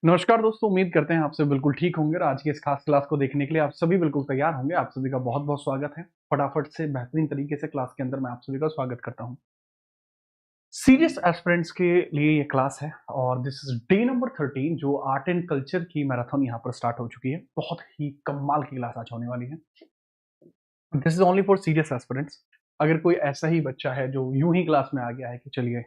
नमस्कार दोस्तों, उम्मीद करते हैं आप सब बिल्कुल ठीक होंगे और आज की इस खास क्लास को देखने के लिए आप सभी बिल्कुल तैयार होंगे। आप सभी का बहुत बहुत स्वागत है। फटाफट से बेहतरीन तरीके से क्लास के अंदर मैं आप सभी का स्वागत करता हूं। सीरियस एस्पिरेंट्स के लिए ये क्लास है और दिस इज डे नंबर 13 जो आर्ट एंड कल्चर की मैराथन यहाँ पर स्टार्ट हो चुकी है। बहुत ही कमाल की क्लास आज होने वाली है। This is only for serious aspirants. अगर कोई ऐसा ही बच्चा है जो यूं ही क्लास में आ गया है कि चलिए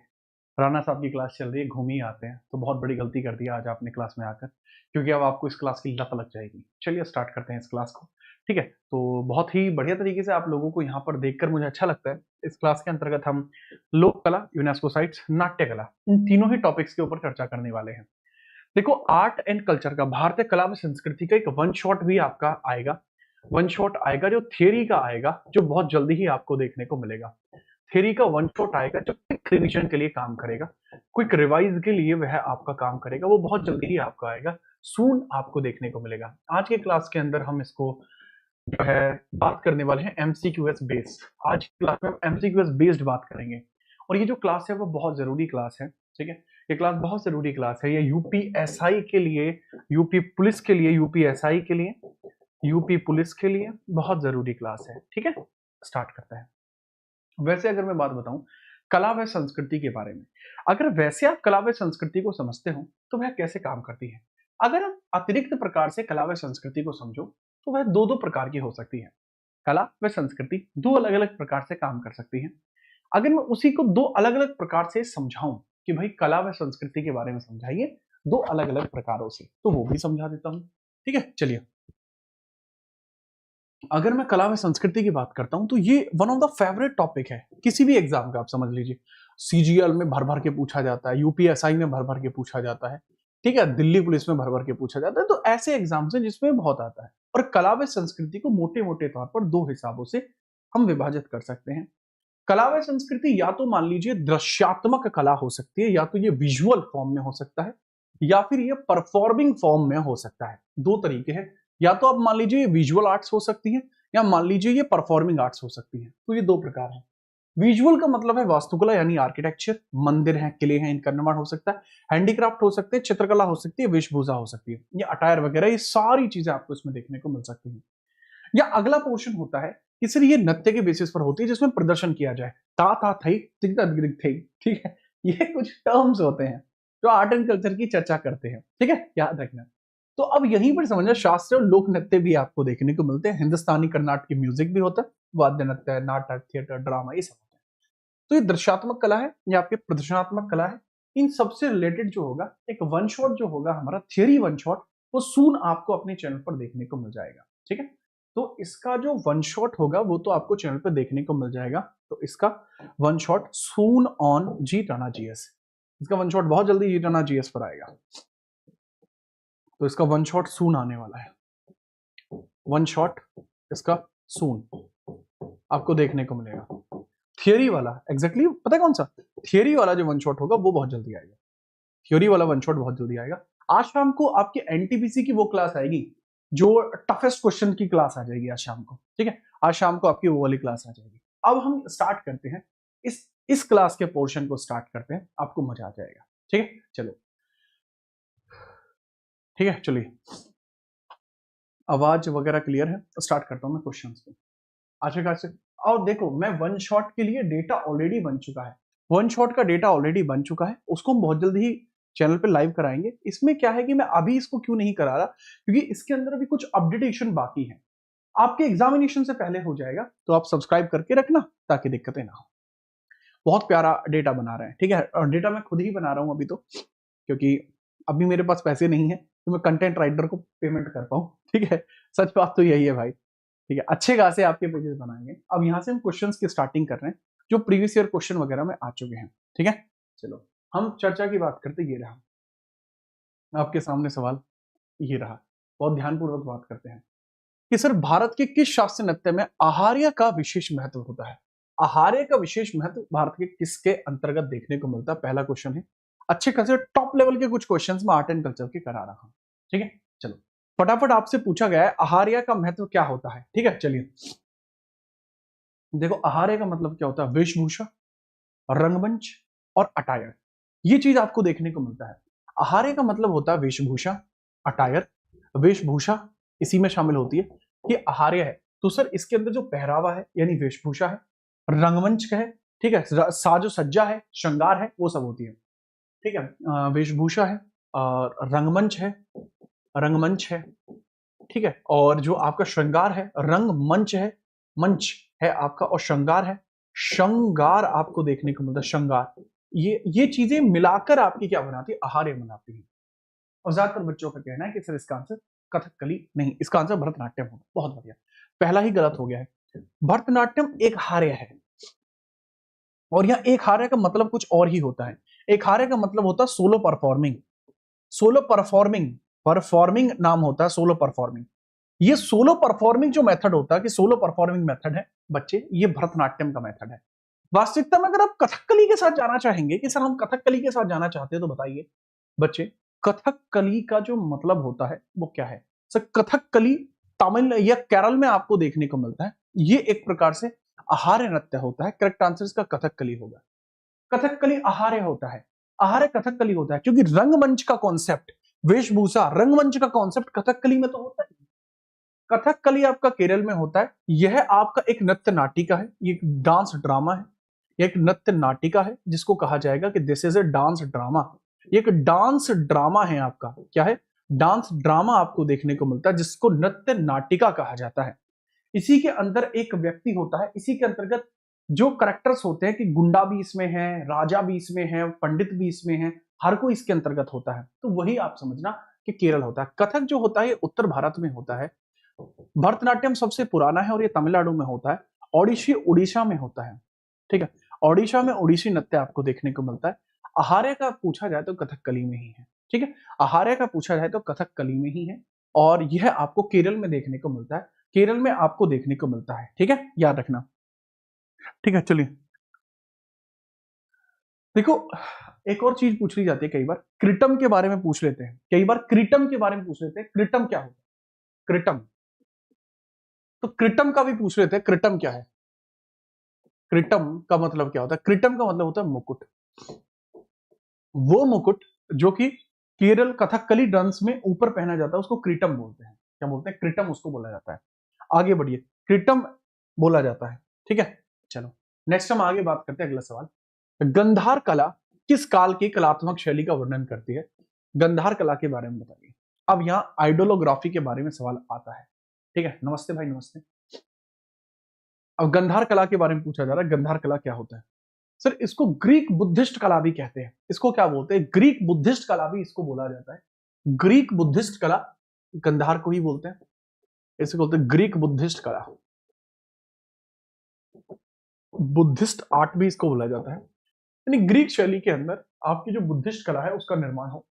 राणा साहब की क्लास चल रही है, घूम ही आते हैं, तो बहुत बड़ी गलती कर दी है आज आपने क्लास में आकर, क्योंकि अब आपको इस क्लास की लत लग जाएगी। चलिए स्टार्ट करते हैं इस क्लास को। ठीक है, तो बहुत ही बढ़िया तरीके से आप लोगों को यहाँ पर देखकर मुझे अच्छा लगता है। इस क्लास के अंतर्गत हम लोक कला, यूनेस्को साइट्स, नाट्य कला, इन तीनों ही टॉपिक्स के ऊपर चर्चा करने वाले हैं। देखो, आर्ट एंड कल्चर का, भारतीय कला व संस्कृति का एक वन शॉट भी आपका आएगा। वन शॉट आएगा जो थियरी का आएगा, जो बहुत जल्दी ही आपको देखने को मिलेगा। थ्योरी का वन शॉट आएगा जो क्विक रिवीजन के लिए काम करेगा, क्विक रिवाइज के लिए वह आपका काम करेगा। वो बहुत जल्दी ही आपका आएगा, सून आपको देखने को मिलेगा। आज के क्लास के अंदर हम इसको जो है बात करने वाले हैं एमसीक्यूएस बेस्ड। आज की क्लास में हम एमसीक्यूएस बेस्ड बात करेंगे और ये जो क्लास है वो बहुत जरूरी क्लास है। ठीक है, ये क्लास बहुत जरूरी क्लास है। ये यूपीएसआई के लिए, यूपी पुलिस के लिए, यूपीएसआई के लिए, यूपी पुलिस के लिए बहुत जरूरी क्लास है। ठीक है, स्टार्ट करते हैं। वैसे अगर मैं बात बताऊं कला व संस्कृति के बारे में, अगर वैसे आप कला व संस्कृति को समझते हो तो वह कैसे काम करती है। अगर आप अतिरिक्त प्रकार से कला व संस्कृति को समझो तो वह दो दो प्रकार की हो सकती है। कला व संस्कृति दो अलग अलग प्रकार से काम कर सकती है। अगर मैं उसी को दो अलग अलग प्रकार से समझाऊं कि भाई कला व संस्कृति के बारे में समझाइए दो अलग अलग प्रकारों से, तो वो भी समझा देता हूं। ठीक है, चलिए। अगर मैं कला व संस्कृति की बात करता हूं तो ये one of the favourite topic है किसी भी एग्जाम का। आप समझ लीजिए, सीजीएल में भर भर के पूछा जाता है, यूपीएसआई में भर भर के पूछा जाता है, ठीक है, दिल्ली पुलिस में भर भर के पूछा जाता है। तो ऐसे एग्जाम्स हैं जिसमें बहुत आता है। और कला व संस्कृति को मोटे मोटे तौर पर दो हिसाबों से हम विभाजित कर सकते हैं। कला व संस्कृति या तो मान लीजिए दृश्यात्मक कला हो सकती है, या तो ये विजुअल फॉर्म में हो सकता है, या फिर ये परफॉर्मिंग फॉर्म में हो सकता है। दो तरीके हैं, या तो आप मान लीजिए ये विजुअल आर्ट्स हो सकती है, या मान लीजिए ये परफॉर्मिंग आर्ट्स हो सकती है। तो ये दो प्रकार है। विजुअल का मतलब है वास्तुकला यानी आर्किटेक्चर, मंदिर हैं, किले हैं, इनका निर्माण हो सकता है। हैंडीक्राफ्ट हो सकते हैं, चित्रकला हो सकती है, वेशभूषा हो सकती है, ये अटायर वगैरह, ये सारी चीजें आपको इसमें देखने को मिल सकती हैं। या अगला पोर्शन होता है कि सिर्फ ये नृत्य के बेसिस पर होती है जिसमें प्रदर्शन किया जाए। ता था थई तिगदा दिगदिग थई, ठीक है, ये कुछ टर्म्स होते हैं जो आर्ट एंड कल्चर की चर्चा करते हैं। ठीक है, याद रखना। तो अब यहीं पर समझना, शास्त्रीय और लोक नृत्य भी आपको देखने को मिलते हैं। हिंदुस्तानी कर्नाटक म्यूजिक भी होता है, वाद्य नृत्य, नाटक, थिएटर, ड्रामा, ये सब होता है। तो ये दृश्यात्मक कला है, ये आपके प्रदर्शनात्मक कला है। इन सबसे रिलेटेड जो होगा एक वन शॉट जो होगा हमारा थियरी वन शॉट, वो सून आपको अपने चैनल पर देखने को मिल जाएगा। ठीक है, तो इसका जो वन शॉट होगा वो तो आपको चैनल पर देखने को मिल जाएगा। तो इसका वन शॉट सून ऑन जी टाना जीएस, इसका वन शॉट बहुत जल्दी जी टाना जीएस पर आएगा। तो इसका वन शॉट सून आने वाला है। वन शॉट इसका सून आपको देखने को मिलेगा। थियरी वाला एग्जैक्टली पता है कौन सा, थियरी वाला जो वन शॉट होगा वो बहुत जल्दी आएगा। थ्योरी वाला वन शॉट बहुत जल्दी आएगा। आज शाम को आपके एनटीपीसी की वो क्लास आएगी जो टफेस्ट क्वेश्चन की क्लास आ जाएगी आज शाम को। ठीक है, आज शाम को आपकी वो वाली क्लास आ जाएगी। अब हम स्टार्ट करते हैं इस क्लास के पोर्शन को स्टार्ट करते हैं, आपको मजा आ जाएगा। ठीक है, चलो, ठीक है, चलिए। आवाज वगैरह क्लियर है, स्टार्ट करता हूं मैं क्वेश्चन को। अच्छा खास, और देखो मैं वन शॉट के लिए डेटा ऑलरेडी बन चुका है, वन शॉट का डेटा ऑलरेडी बन चुका है, उसको हम बहुत जल्दी ही चैनल पे लाइव कराएंगे। इसमें क्या है कि मैं अभी इसको क्यों नहीं करा रहा, क्योंकि इसके अंदर अभी कुछ अपडेटेशन बाकी है। आपके एग्जामिनेशन से पहले हो जाएगा, तो आप सब्सक्राइब करके रखना ताकि दिक्कतें ना हो। बहुत प्यारा डेटा बना रहे हैं। ठीक है, और डेटा मैं खुद ही बना रहा हूं अभी तो, क्योंकि अभी मेरे पास पैसे नहीं है तो मैं कंटेंट राइटर को पेमेंट कर पाऊं। ठीक है, सच बात तो यही है भाई। ठीक है, अच्छे खासे आपके पेजेस बनाएंगे। अब यहाँ से हम क्वेश्चंस की स्टार्टिंग कर रहे हैं जो प्रीवियस ईयर क्वेश्चन वगैरह में आ चुके हैं। ठीक है, चलो हम चर्चा की बात करते, ये रहा आपके सामने सवाल, ये रहा। बहुत ध्यानपूर्वक बात करते हैं कि सर भारत के किस शास्त्रीय नृत्य में आहार्य का विशेष महत्व होता है। आहार्य का विशेष महत्व भारत के किसके अंतर्गत देखने को मिलता है, पहला क्वेश्चन है। अच्छे खासे टॉप लेवल के कुछ क्वेश्चंस में आर्ट एंड कल्चर के करा रहा हूं। ठीक है, चलो फटाफट आपसे पूछा गया है आहार्य का महत्व क्या होता है। ठीक है, चलिए देखो, आहार्य का मतलब क्या होता है, वेशभूषा, रंगमंच और अटायर, ये चीज आपको देखने को मिलता है। आहार्य का मतलब होता है वेशभूषा, अटायर, वेशभूषा इसी में शामिल होती है। ये आहार्य है तो सर इसके अंदर जो पहरावा है यानी वेशभूषा है, रंगमंच का है, ठीक है, साजो सज्जा है, श्रृंगार है, वो सब होती है, ठीक है। वेशभूषा है और रंगमंच है, रंगमंच है, ठीक है, और जो आपका श्रृंगार है, रंगमंच है, मंच है आपका, और श्रृंगार है, श्रृंगार आपको देखने को मिलता है, श्रृंगार। ये चीजें मिलाकर आपकी क्या बनाती है, आहार्य बनाती है। और ज्यादातर बच्चों का कहना है कि सर इसका आंसर कथकली नहीं, इसका आंसर भरतनाट्यम होगा। बहुत बढ़िया, पहला ही गलत हो गया है। भरतनाट्यम एक हार्य है, और यह एक हार्य का मतलब कुछ और ही होता है। एक हार्य का मतलब होता है solo performing, solo performing, performing नाम होता है सोलो परफॉर्मिंग। ये सोलो परफॉर्मिंग जो मेथड होता है कि सोलो परफॉर्मिंग मेथड है बच्चे, ये भरतनाट्यम का मेथड है। वास्तविकता में अगर आप कथकली के साथ जाना चाहेंगे कि सर हम कथकली के साथ जाना चाहते हैं तो बताइए बच्चे, कथकली का जो मतलब होता है वो क्या है। सर कथकली तमिल या केरल में आपको देखने को मिलता है, ये एक प्रकार से आहार्य नृत्य होता है। करेक्ट आंसर इसका कथकली होगा। कथकली आहार्य होता है, आहार्य कथकली होता है, क्योंकि रंगमंच का कॉन्सेप्ट, वेशभूषा रंगमंच का कॉन्सेप्ट कथकली में तो होता है। कथकली आपका केरल में होता है, यह आपका एक नृत्य नाटिका है, ये एक डांस ड्रामा है, एक नृत्य नाटिका है जिसको कहा जाएगा कि this is a dance drama. एक डांस ड्रामा है आपका, क्या है, डांस ड्रामा आपको देखने को मिलता है जिसको नृत्य नाटिका कहा जाता है। इसी के अंदर एक व्यक्ति होता है, इसी के अंतर्गत जो करेक्टर्स होते हैं कि गुंडा भी इसमें है, राजा भी इसमें है, पंडित भी इसमें है, हर कोई इसके अंतर्गत होता है। तो वही आप समझना कि केरल होता है। कथक जो होता है ये उत्तर भारत में होता है, भरतनाट्यम सबसे पुराना है और ये तमिलनाडु में होता है, ओडिशी उड़ीसा में होता है, ठीक है, ओडिशा में ओडिसी नृत्य आपको देखने को मिलता है। आहार्य का पूछा जाए तो कथकली में ही है, ठीक है, आहार्य का पूछा जाए तो कथकली में ही है, और यह आपको केरल में देखने को मिलता है, केरल में आपको देखने को मिलता है, ठीक है, याद रखना। ठीक है, चलिए देखो, एक और चीज पूछ ली जाती है कई बार, क्रिटम के बारे में पूछ लेते हैं, कई बार क्रिटम के बारे में पूछ लेते हैं, क्रिटम क्या होता है, क्रिटम, तो क्रिटम का भी पूछ लेते हैं, क्रिटम क्या है। क्रिटम का मतलब क्या होता है, क्रिटम का मतलब होता है मुकुट, वो मुकुट जो कि केरल कथकली डांस में ऊपर पहना जाता है उसको क्रिटम बोलते हैं। क्या बोलते हैं, क्रिटम उसको बोला जाता है। आगे बढ़िए, क्रिटम बोला जाता है, ठीक है। चलो नेक्स्ट हम आगे बात करते हैं, अगला सवाल, गंधार कला किस काल की कलात्मक शैली का वर्णन करती है। गंधार कला के बारे में बताइए। अब यहाँ आइडोलोग्राफी के बारे में सवाल आता है, ठीक है। नमस्ते भाई, नमस्ते। अब गंधार कला के बारे में पूछा जा रहा है, गंधार कला क्या होता है। सर इसको ग्रीक बुद्धिस्ट कला भी कहते हैं, इसको क्या बोलते हैं, ग्रीक बुद्धिस्ट कला भी इसको बोला जाता है। ग्रीक बुद्धिस्ट कला गंधार को ही बोलते हैं, इसे बोलते हैं ग्रीक बुद्धिस्ट कला, बुद्धिस्ट आर्ट भी इसको बोला जाता है। यानी ग्रीक शैली के अंदर आपकी जो बुद्धिस्ट कला है उसका निर्माण हो,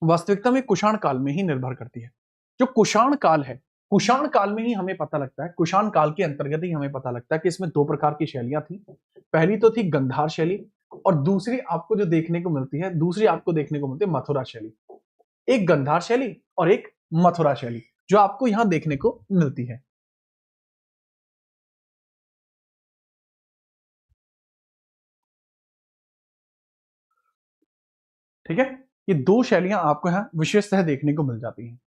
वास्तविकता में कुषाण काल में ही निर्भर करती है। जो कुषाण काल है, कुषाण काल में ही हमें पता लगता है, कुषाण काल के अंतर्गत ही हमें पता लगता है कि इसमें दो प्रकार की शैलियां थी। पहली तो थी गंधार शैली, और दूसरी आपको जो देखने को मिलती है, दूसरी आपको देखने को मिलती है मथुरा शैली। एक गंधार शैली और एक मथुरा शैली जो आपको यहां देखने को मिलती है। ठीक है, ये दो शैलियां आपको यहां विशेषतः देखने को मिल जाती हैं।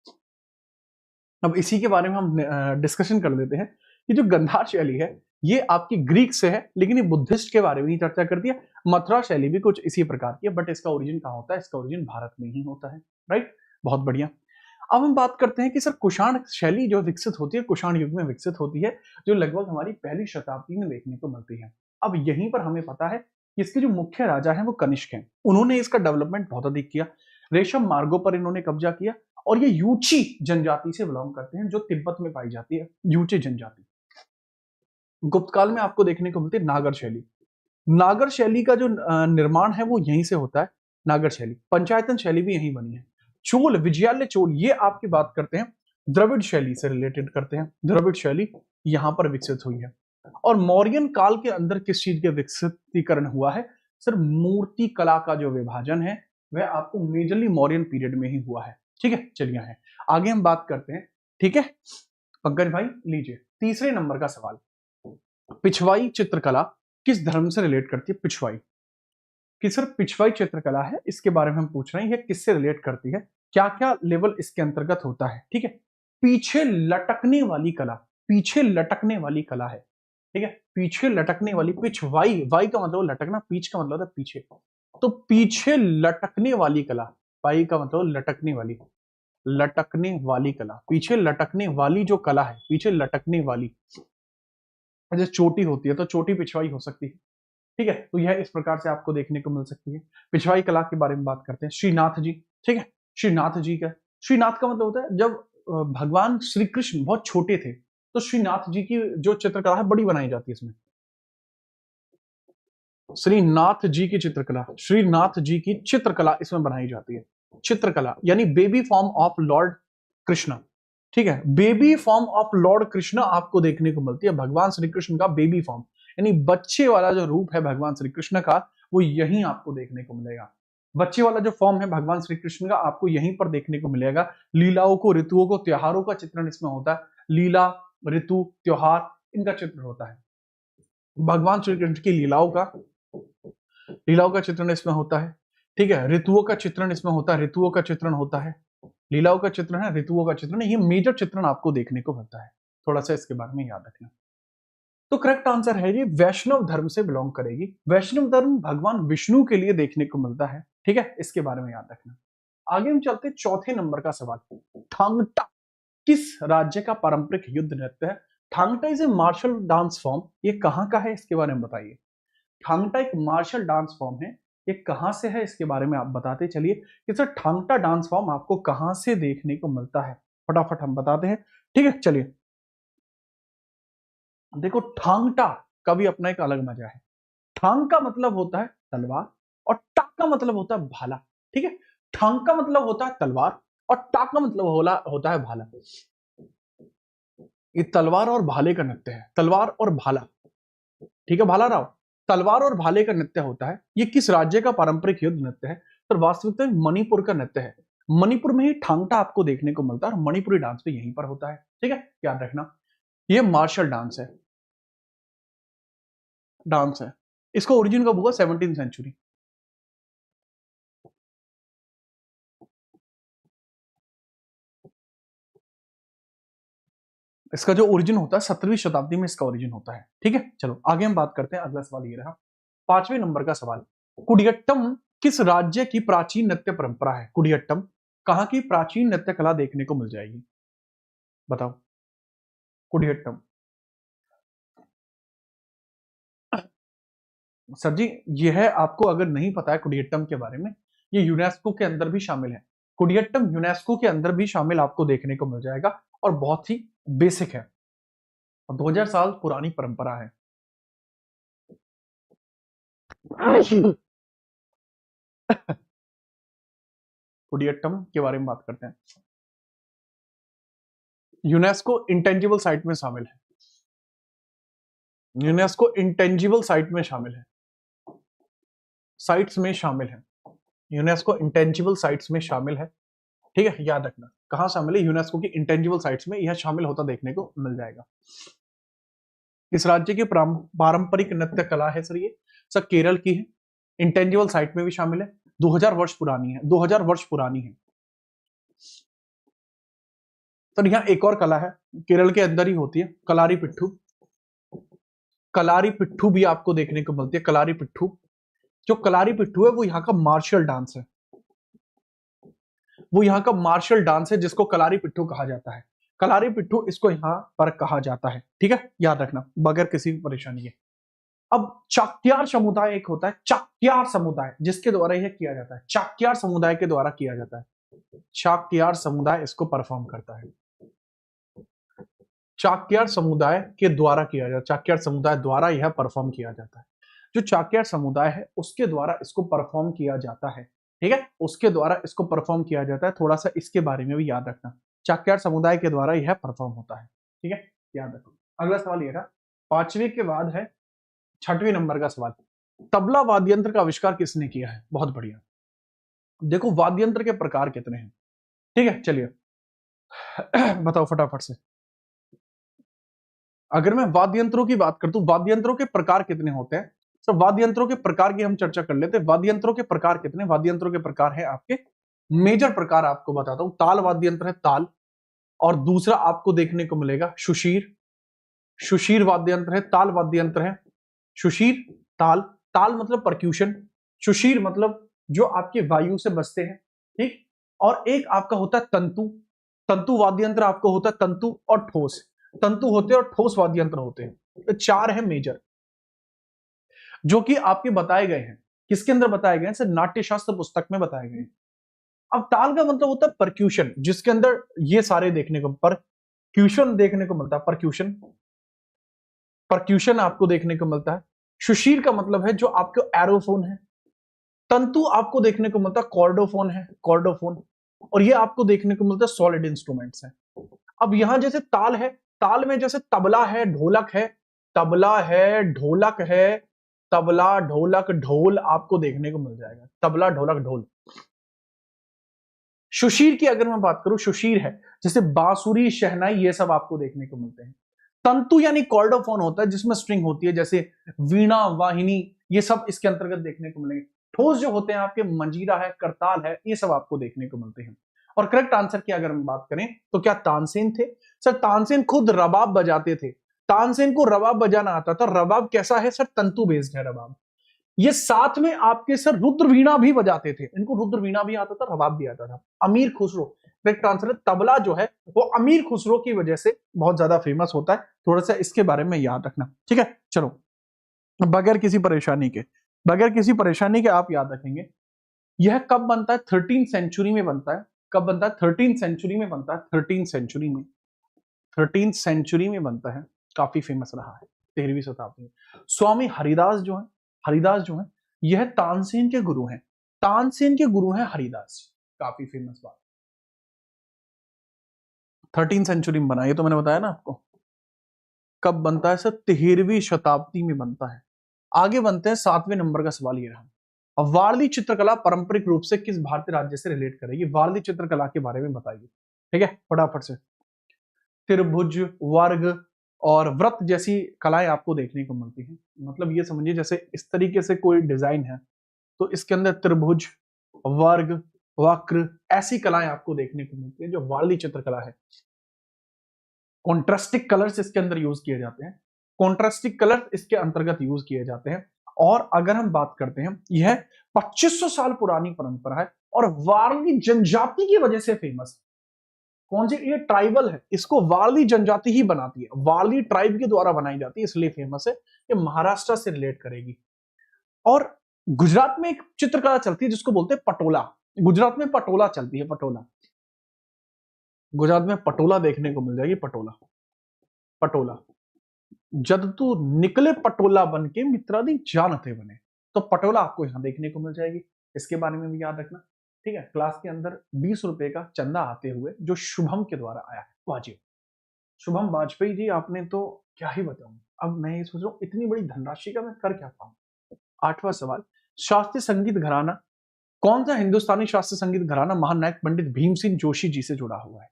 अब इसी के बारे में हम डिस्कशन कर लेते हैं कि जो गंधार शैली है ये आपकी ग्रीक से है, लेकिन ये बुद्धिस्ट के बारे में ही चर्चा करती है। मथुरा शैली भी कुछ इसी प्रकार की है, बट इसका ओरिजिन कहाँ होता है, इसका ओरिजिन भारत में ही होता है, राइट। बहुत बढ़िया। अब हम बात करते हैं कि सर कुषाण शैली जो विकसित होती है, कुषाण युग में विकसित होती है, जो लगभग हमारी पहली शताब्दी में देखने को मिलती है। अब यहीं पर हमें पता है कि इसके जो मुख्य राजा हैं वो कनिष्क हैं, उन्होंने इसका डेवलपमेंट बहुत अधिक किया, रेशम मार्गों पर इन्होंने कब्जा किया, और ये यूची जनजाति से बिलोंग करते हैं जो तिब्बत में पाई जाती है, यूची जनजाति। गुप्त काल में आपको देखने को मिलती है नागर शैली। नागर शैली का जो निर्माण है वो यहीं से होता है, नागर शैली। पंचायतन शैली भी यहीं बनी है। चोल, विजयालय चोल, ये आपकी बात करते हैं द्रविड़ शैली से रिलेटेड करते हैं, द्रविड़ शैली यहां पर विकसित हुई है। और मौर्यन काल के अंदर किस चीज के विकसितीकरण हुआ है, सर मूर्ति कला का जो विभाजन है वह आपको मेजरली मौर्यन पीरियड में ही हुआ है, ठीक है। चलिए है आगे हम बात करते हैं, ठीक है। पंकज भाई लीजिए तीसरे नंबर का सवाल, पिछवाई चित्रकला किस धर्म से रिलेट करती है, पिछवाई। कि सिर्फ पिछवाई चित्रकला है, इसके बारे में हम पूछ रहे हैं, ये किससे रिलेट करती है, क्या क्या लेवल इसके अंतर्गत होता है। ठीक है, पीछे लटकने वाली कला, पीछे लटकने वाली कला है। ठीक है, पीछे लटकने वाली, पिछवाई, वाई का मतलब लटकना, पीछ का मतलब है पीछे, तो पीछे लटकने वाली कला, पाई का मतलब लटकने वाली, लटकने वाली कला, पीछे लटकने वाली जो कला है, पीछे लटकने वाली, जैसे चोटी होती है तो चोटी पिछवाई हो सकती है। ठीक है, तो यह इस प्रकार से आपको देखने को मिल सकती है। पिछवाई कला के बारे में बात करते हैं, श्रीनाथ जी। ठीक है, श्रीनाथ जी का, श्रीनाथ का मतलब होता है जब भगवान श्री कृष्ण बहुत छोटे थे तो श्रीनाथ जी की जो चित्रकला है बड़ी बनाई जाती है इसमें। श्रीनाथ जी की चित्रकला, श्रीनाथ जी की चित्रकला इसमें बनाई जाती है। चित्रकला यानी baby form of Lord Krishna. ठीक है, baby form of Lord Krishna आपको देखने को मिलती है, भगवान श्री कृष्ण का बेबी फॉर्म यानी बच्चे वाला जो रूप है भगवान श्री कृष्ण का, वो यहीं आपको देखने को मिलेगा। बच्चे वाला जो फॉर्म है भगवान श्री कृष्ण का आपको यहीं पर देखने को मिलेगा। लीलाओं को, ऋतुओं को, त्योहारों का चित्रण इसमें होता है। लीला, ऋतु, त्योहार, इनका चित्र होता है। भगवान श्री कृष्ण की लीलाओं का चित्रण इसमें होता है। ठीक है, ऋतुओं का चित्रण इसमें होता है, ऋतुओं का चित्रण होता है, लीलाओं का चित्रण है, ऋतुओं का चित्रण है, ये मेजर चित्रण आपको देखने को मिलता है। थोड़ा सा इसके बारे में याद रखना। तो करेक्ट आंसर है ये वैष्णव धर्म से बिलोंग करेगी। वैष्णव धर्म भगवान विष्णु के लिए देखने को मिलता है। ठीक है, इसके बारे में याद रखना। आगे हम चलते चौथे नंबर का सवाल। थांगटा किस राज्य का पारंपरिक युद्ध नृत्य है? Thangta is a martial dance form, ये कहां का है इसके बारे में बताइए। थांगटा एक मार्शल डांस फॉर्म है, ये कहां से है इसके बारे में आप बताते चलिए कि सर थांगटा डांस फॉर्म आपको कहां से देखने को मिलता है, फटाफट हम बताते हैं। ठीक है, चलिए देखो, थांगटा का भी अपना एक अलग मजा है। थांग का मतलब होता है तलवार और टा का मतलब होता है भाला। ठीक है, थांग का मतलब होता है तलवार और टा का मतलब होता है भाला। ये तलवार और भाले का नृत्य है, तलवार और भाला। ठीक है भाला राव, तलवार और भाले का नृत्य होता है। ये किस राज्य का पारंपरिक युद्ध नृत्य है? तो वास्तविकता में मणिपुर का नृत्य है। मणिपुर में ही ठांगटा आपको देखने को मिलता है और मणिपुरी डांस भी यहीं पर होता है। ठीक है, याद रखना, ये मार्शल डांस है। इसका ओरिजिन कब हुआ? 17वीं सेंचुरी। इसका जो ओरिजिन होता है 17वीं शताब्दी में इसका ओरिजिन होता है। ठीक है, चलो आगे हम बात करते हैं। अगला सवाल ये रहा, 5वें नंबर का सवाल। कुडियट्टम किस राज्य की प्राचीन नृत्य परंपरा है? कुडियट्टम कहां की प्राचीन नृत्य कला देखने को मिल जाएगी, बताओ। कुडियट्टम, सर जी यह है, आपको अगर नहीं पता है कुडियट्टम के बारे में, ये यूनेस्को के अंदर भी शामिल है। कुडियट्टम यूनेस्को के अंदर भी शामिल आपको देखने को मिल जाएगा और बहुत ही बेसिक है और 2000 साल पुरानी परंपरा है। कुडियट्टम के बारे में बात करते हैं। यूनेस्को इंटेंजिबल साइट में शामिल है, यूनेस्को इंटेंजिबल साइट में शामिल है, साइट्स में शामिल है, यूनेस्को इंटेंजिबल साइट्स में शामिल है। ठीक है, याद रखना कहां शामिल है, यूनेस्को की इंटेंजिबल साइट्स में यह शामिल होता देखने को मिल जाएगा। इस राज्य की पारंपरिक नृत्य कला है सर, ये सर केरल की है, इंटेंजिबल साइट में भी शामिल है, 2000 वर्ष पुरानी है, 2000 वर्ष पुरानी है। सर यहाँ एक और कला है, केरल के अंदर ही होती है, कलारी पिट्ठू। कलारी पिट्ठू भी आपको देखने को मिलती है, कलारी पिट्ठू। जो कलारी पिट्ठू है वो यहाँ का मार्शल डांस है, वो यहाँ का मार्शल डांस है जिसको कलारी पिट्ठू कहा जाता है। कलारी पिट्ठू इसको यहाँ पर कहा जाता है। ठीक है, याद रखना बगैर किसी परेशानी के। अब चाक्यार समुदाय एक होता है, चाक्यार समुदाय जिसके द्वारा यह किया जाता है, चाक्यार समुदाय के द्वारा किया जाता है। चाक्यार समुदाय इसको परफॉर्म करता है, चाक्यार समुदाय के द्वारा किया जाता है, चाक्यार समुदाय द्वारा यह परफॉर्म किया जाता है। जो चाक्यार समुदाय है उसके द्वारा इसको परफॉर्म किया जाता है। ठीक है, उसके द्वारा इसको परफॉर्म किया जाता है, थोड़ा सा इसके बारे में भी याद रखना, चाक्यार समुदाय के द्वारा यह परफॉर्म होता है। ठीक है, याद रखो। अगला सवाल ये रहा, 5वें के बाद है 6वें नंबर का सवाल। तबला वाद्य यंत्र का आविष्कार किसने किया है? बहुत बढ़िया। देखो वाद्य यंत्र के प्रकार कितने हैं, ठीक है चलिए बताओ फटाफट से। अगर मैं वाद्य यंत्रों की बात करता हूं, वाद्य यंत्रों के प्रकार कितने होते हैं? सर वाद्य यंत्रों के प्रकार की हम चर्चा कर लेते हैं। वाद्य यंत्रों के प्रकार कितने? वाद्य यंत्रों के प्रकार है आपके, मेजर प्रकार आपको बताता हूं। ताल वाद्य यंत्र है ताल, और दूसरा आपको देखने को मिलेगा शुशीर। शुशीर वाद्य यंत्र है। ताल वाद्य यंत्र है शुशीर, ताल। ताल मतलब परक्यूशन, शुशीर मतलब जो आपके वायु से बजते हैं, ठीक। और एक आपका होता है तंतु। तंतु वाद्य यंत्र आपको होता है तंतु और ठोस। तंतु होते हैं और ठोस वाद्य यंत्र होते हैं। तो चार है मेजर जो कि आपके बताए गए हैं। किसके अंदर बताए गए हैं? सर नाट्यशास्त्र पुस्तक में बताए गए हैं। अब ताल का मतलब होता है परक्यूशन, जिसके अंदर ये सारे देखने को, परक्यूशन देखने को मिलता है। परक्यूशन, परक्यूशन आपको देखने को मिलता है। शुशीर का मतलब है जो आपको एरोफोन है। तंतु आपको देखने को मिलता है कॉर्डोफोन है, कॉर्डोफोन। और ये आपको देखने को मिलता है सॉलिड इंस्ट्रूमेंट्स है। अब यहां जैसे ताल है, ताल में जैसे तबला है, ढोलक है, तबला है, ढोलक है, तबला, ढोलक, ढोल आपको देखने को मिल जाएगा। तबला, ढोलक, ढोल। शुशीर की अगर मैं बात करूं, शुशीर है जैसे बांसुरी, शहनाई, ये सब आपको देखने को मिलते हैं। तंतु यानी कॉर्डोफोन होता है जिसमें स्ट्रिंग होती है, जैसे वीणा, वाहिनी, ये सब इसके अंतर्गत देखने को मिलेंगे। ठोस जो होते हैं आपके मंजीरा है, करताल है, ये सब आपको देखने को मिलते हैं। और करेक्ट आंसर की अगर हम बात करें तो क्या तानसेन थे? सर तानसेन खुद रबाब बजाते थे। तानसेन को रबाब बजाना आता था। रबाब कैसा है सर? तंतु बेस्ड है रबाब। ये साथ में आपके सर रुद्र वीणा भी बजाते थे। इनको रुद्र वीणा भी आता था, रबाब भी आता था। अमीर खुसरो करेक्ट आंसर है। तबला जो है वो अमीर खुसरो की वजह से बहुत ज्यादा फेमस होता है। थोड़ा सा इसके बारे में याद रखना, ठीक है। चलो, बगैर किसी परेशानी के, बगैर किसी परेशानी के आप याद रखेंगे। यह कब बनता है? 13th सेंचुरी में बनता है। कब बनता है? 13th सेंचुरी में बनता है। 13th सेंचुरी में, 13th सेंचुरी में बनता है। काफी फेमस रहा है 13वीं शताब्दी में। स्वामी हरिदास जो है, हरिदास जो है, यह तानसेन के गुरु हैं। तानसेन के गुरु हैं हरिदास। काफी फेमस बात। 13th सेंचुरी में बना, ये तो मैंने बताया ना आपको। कब बनता है सर? 13वीं शताब्दी में बनता है। आगे बनते हैं 7वें नंबर का सवाल। ये रहा, अब वारली चित्रकला पारंपरिक रूप से किस भारतीय राज्य से रिलेट करेगी? वारली चित्रकला के बारे में बताइए, ठीक है, फटाफट से। त्रिभुज, वर्ग और वृत्त जैसी कलाएं आपको देखने को मिलती हैं। मतलब ये समझिए जैसे इस तरीके से कोई डिजाइन है तो इसके अंदर त्रिभुज, वर्ग, वक्र, ऐसी कलाएं आपको देखने को मिलती है जो वारली चित्रकला है। कॉन्ट्रास्टिक कलर्स इसके अंदर यूज किए जाते हैं। कॉन्ट्रास्टिक कलर इसके अंतर्गत यूज किए जाते हैं। और अगर हम बात करते हैं, यह 2500 साल पुरानी परंपरा है और वारली जनजाति की वजह से फेमस है। कौन सी? ये ट्राइबल है, इसको वारली जनजाति ही बनाती है, वारली ट्राइब के द्वारा बनाई जाती है, इसलिए फेमस है। ये महाराष्ट्र से रिलेट करेगी। और गुजरात में एक चित्रकला चलती है जिसको बोलते हैं पटोला। गुजरात में पटोला चलती है, पटोला। गुजरात में पटोला देखने को मिल जाएगी, पटोला। पटोला, जद तू निकले पटोला बन के मित्रादि जानते बने, तो पटोला आपको यहां देखने को मिल जाएगी। इसके बारे में भी याद रखना, ठीक है। क्लास के अंदर 20 रुपए का चंदा आते हुए जो शुभम के द्वारा आया है, वाजिब। शुभम वाजपेयी जी, आपने तो क्या ही बताऊं। अब मैं ये सोच रहा हूँ इतनी बड़ी धनराशि का मैं कर क्या पाऊं। 8वां सवाल, शास्त्रीय संगीत घराना, कौन सा हिंदुस्तानी शास्त्रीय संगीत घराना महानायक पंडित भीमसेन जोशी जी से जुड़ा हुआ है?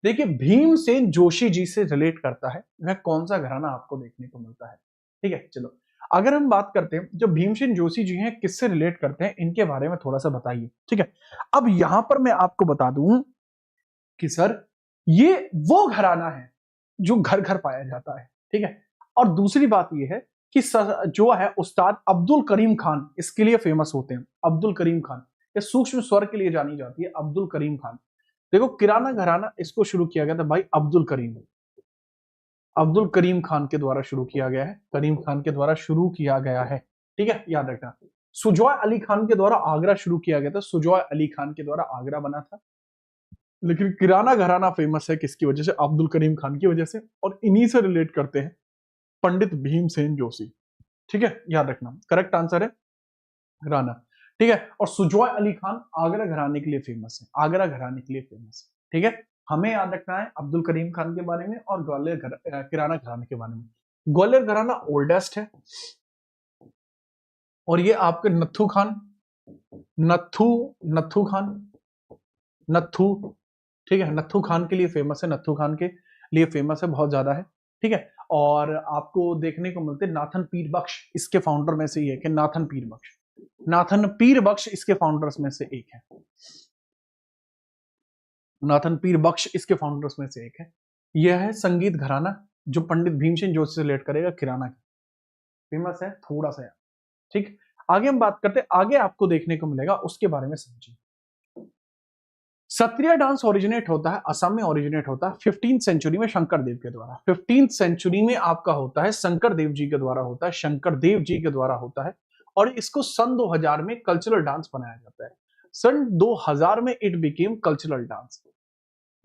देखिए, भीमसेन जोशी जी से रिलेट करता है वह कौन सा घराना आपको देखने को मिलता है, ठीक है। चलो, अगर हम बात करते हैं जो भीमसेन जोशी जी हैं किससे रिलेट करते हैं, इनके बारे में थोड़ा सा बताइए, ठीक है। अब यहां पर मैं आपको बता दूं कि सर ये वो घराना है जो घर घर पाया जाता है, ठीक है। और दूसरी बात यह है कि जो है उस्ताद अब्दुल करीम खान इसके लिए फेमस होते हैं। अब्दुल करीम खान, ये सूक्ष्म स्वर के लिए जानी जाती है, अब्दुल करीम खान। देखो, किराना घराना इसको शुरू किया गया था भाई अब्दुल करीम, अब्दुल करीम खान के द्वारा शुरू किया गया है। करीम खान के द्वारा शुरू किया गया है, ठीक है, याद रखना। सुजॉय अली खान के द्वारा आगरा शुरू किया गया था। सुजॉय अली खान के द्वारा आगरा बना था। लेकिन किराना घराना फेमस है किसकी वजह से? अब्दुल करीम खान की वजह से। और इन्हीं से रिलेट करते हैं पंडित भीमसेन जोशी, ठीक है, याद रखना। करेक्ट आंसर है घराना, ठीक है। और सुजॉय अली खान आगरा घराने के लिए फेमस है, आगरा घराने के लिए फेमस है, ठीक है। हमें याद रखना है अब्दुल करीम खान के बारे में और ग्वालियर किराना घराने के बारे में। ग्वालियर घराना ओल्डेस्ट है और ये आपके नत्थू खान, नत्थू नत्थू खान, नत्थू, ठीक है, नत्थू खान के लिए फेमस है, नत्थू खान के लिए फेमस है, बहुत ज्यादा है, ठीक है। और आपको देखने को मिलते नाथन पीर बख्श इसके फाउंडर में से ही एक है। नाथन पीर बख्श, नाथन पीर बख्श इसके फाउंडर्स में से एक है। नाथन पीर बख्श इसके फाउंडर्स में से एक है। यह है संगीत घराना जो पंडित भीमसेन जोशी से रिलेट करेगा, किराना का फेमस है थोड़ा सा यार। ठीक, आगे हम बात करते हैं, आगे आपको देखने को मिलेगा उसके बारे में समझिए। सत्रिया डांस ओरिजिनेट होता है असम में, ओरिजिनेट होता है 15th सेंचुरी में शंकर देव के द्वारा। 15th सेंचुरी में आपका होता है शंकर देव जी के द्वारा होता है, शंकर देव जी के द्वारा होता है। और इसको सन 2000 में कल्चरल डांस बनाया जाता है। सन 2000 में इट बिकेम कल्चरल डांस।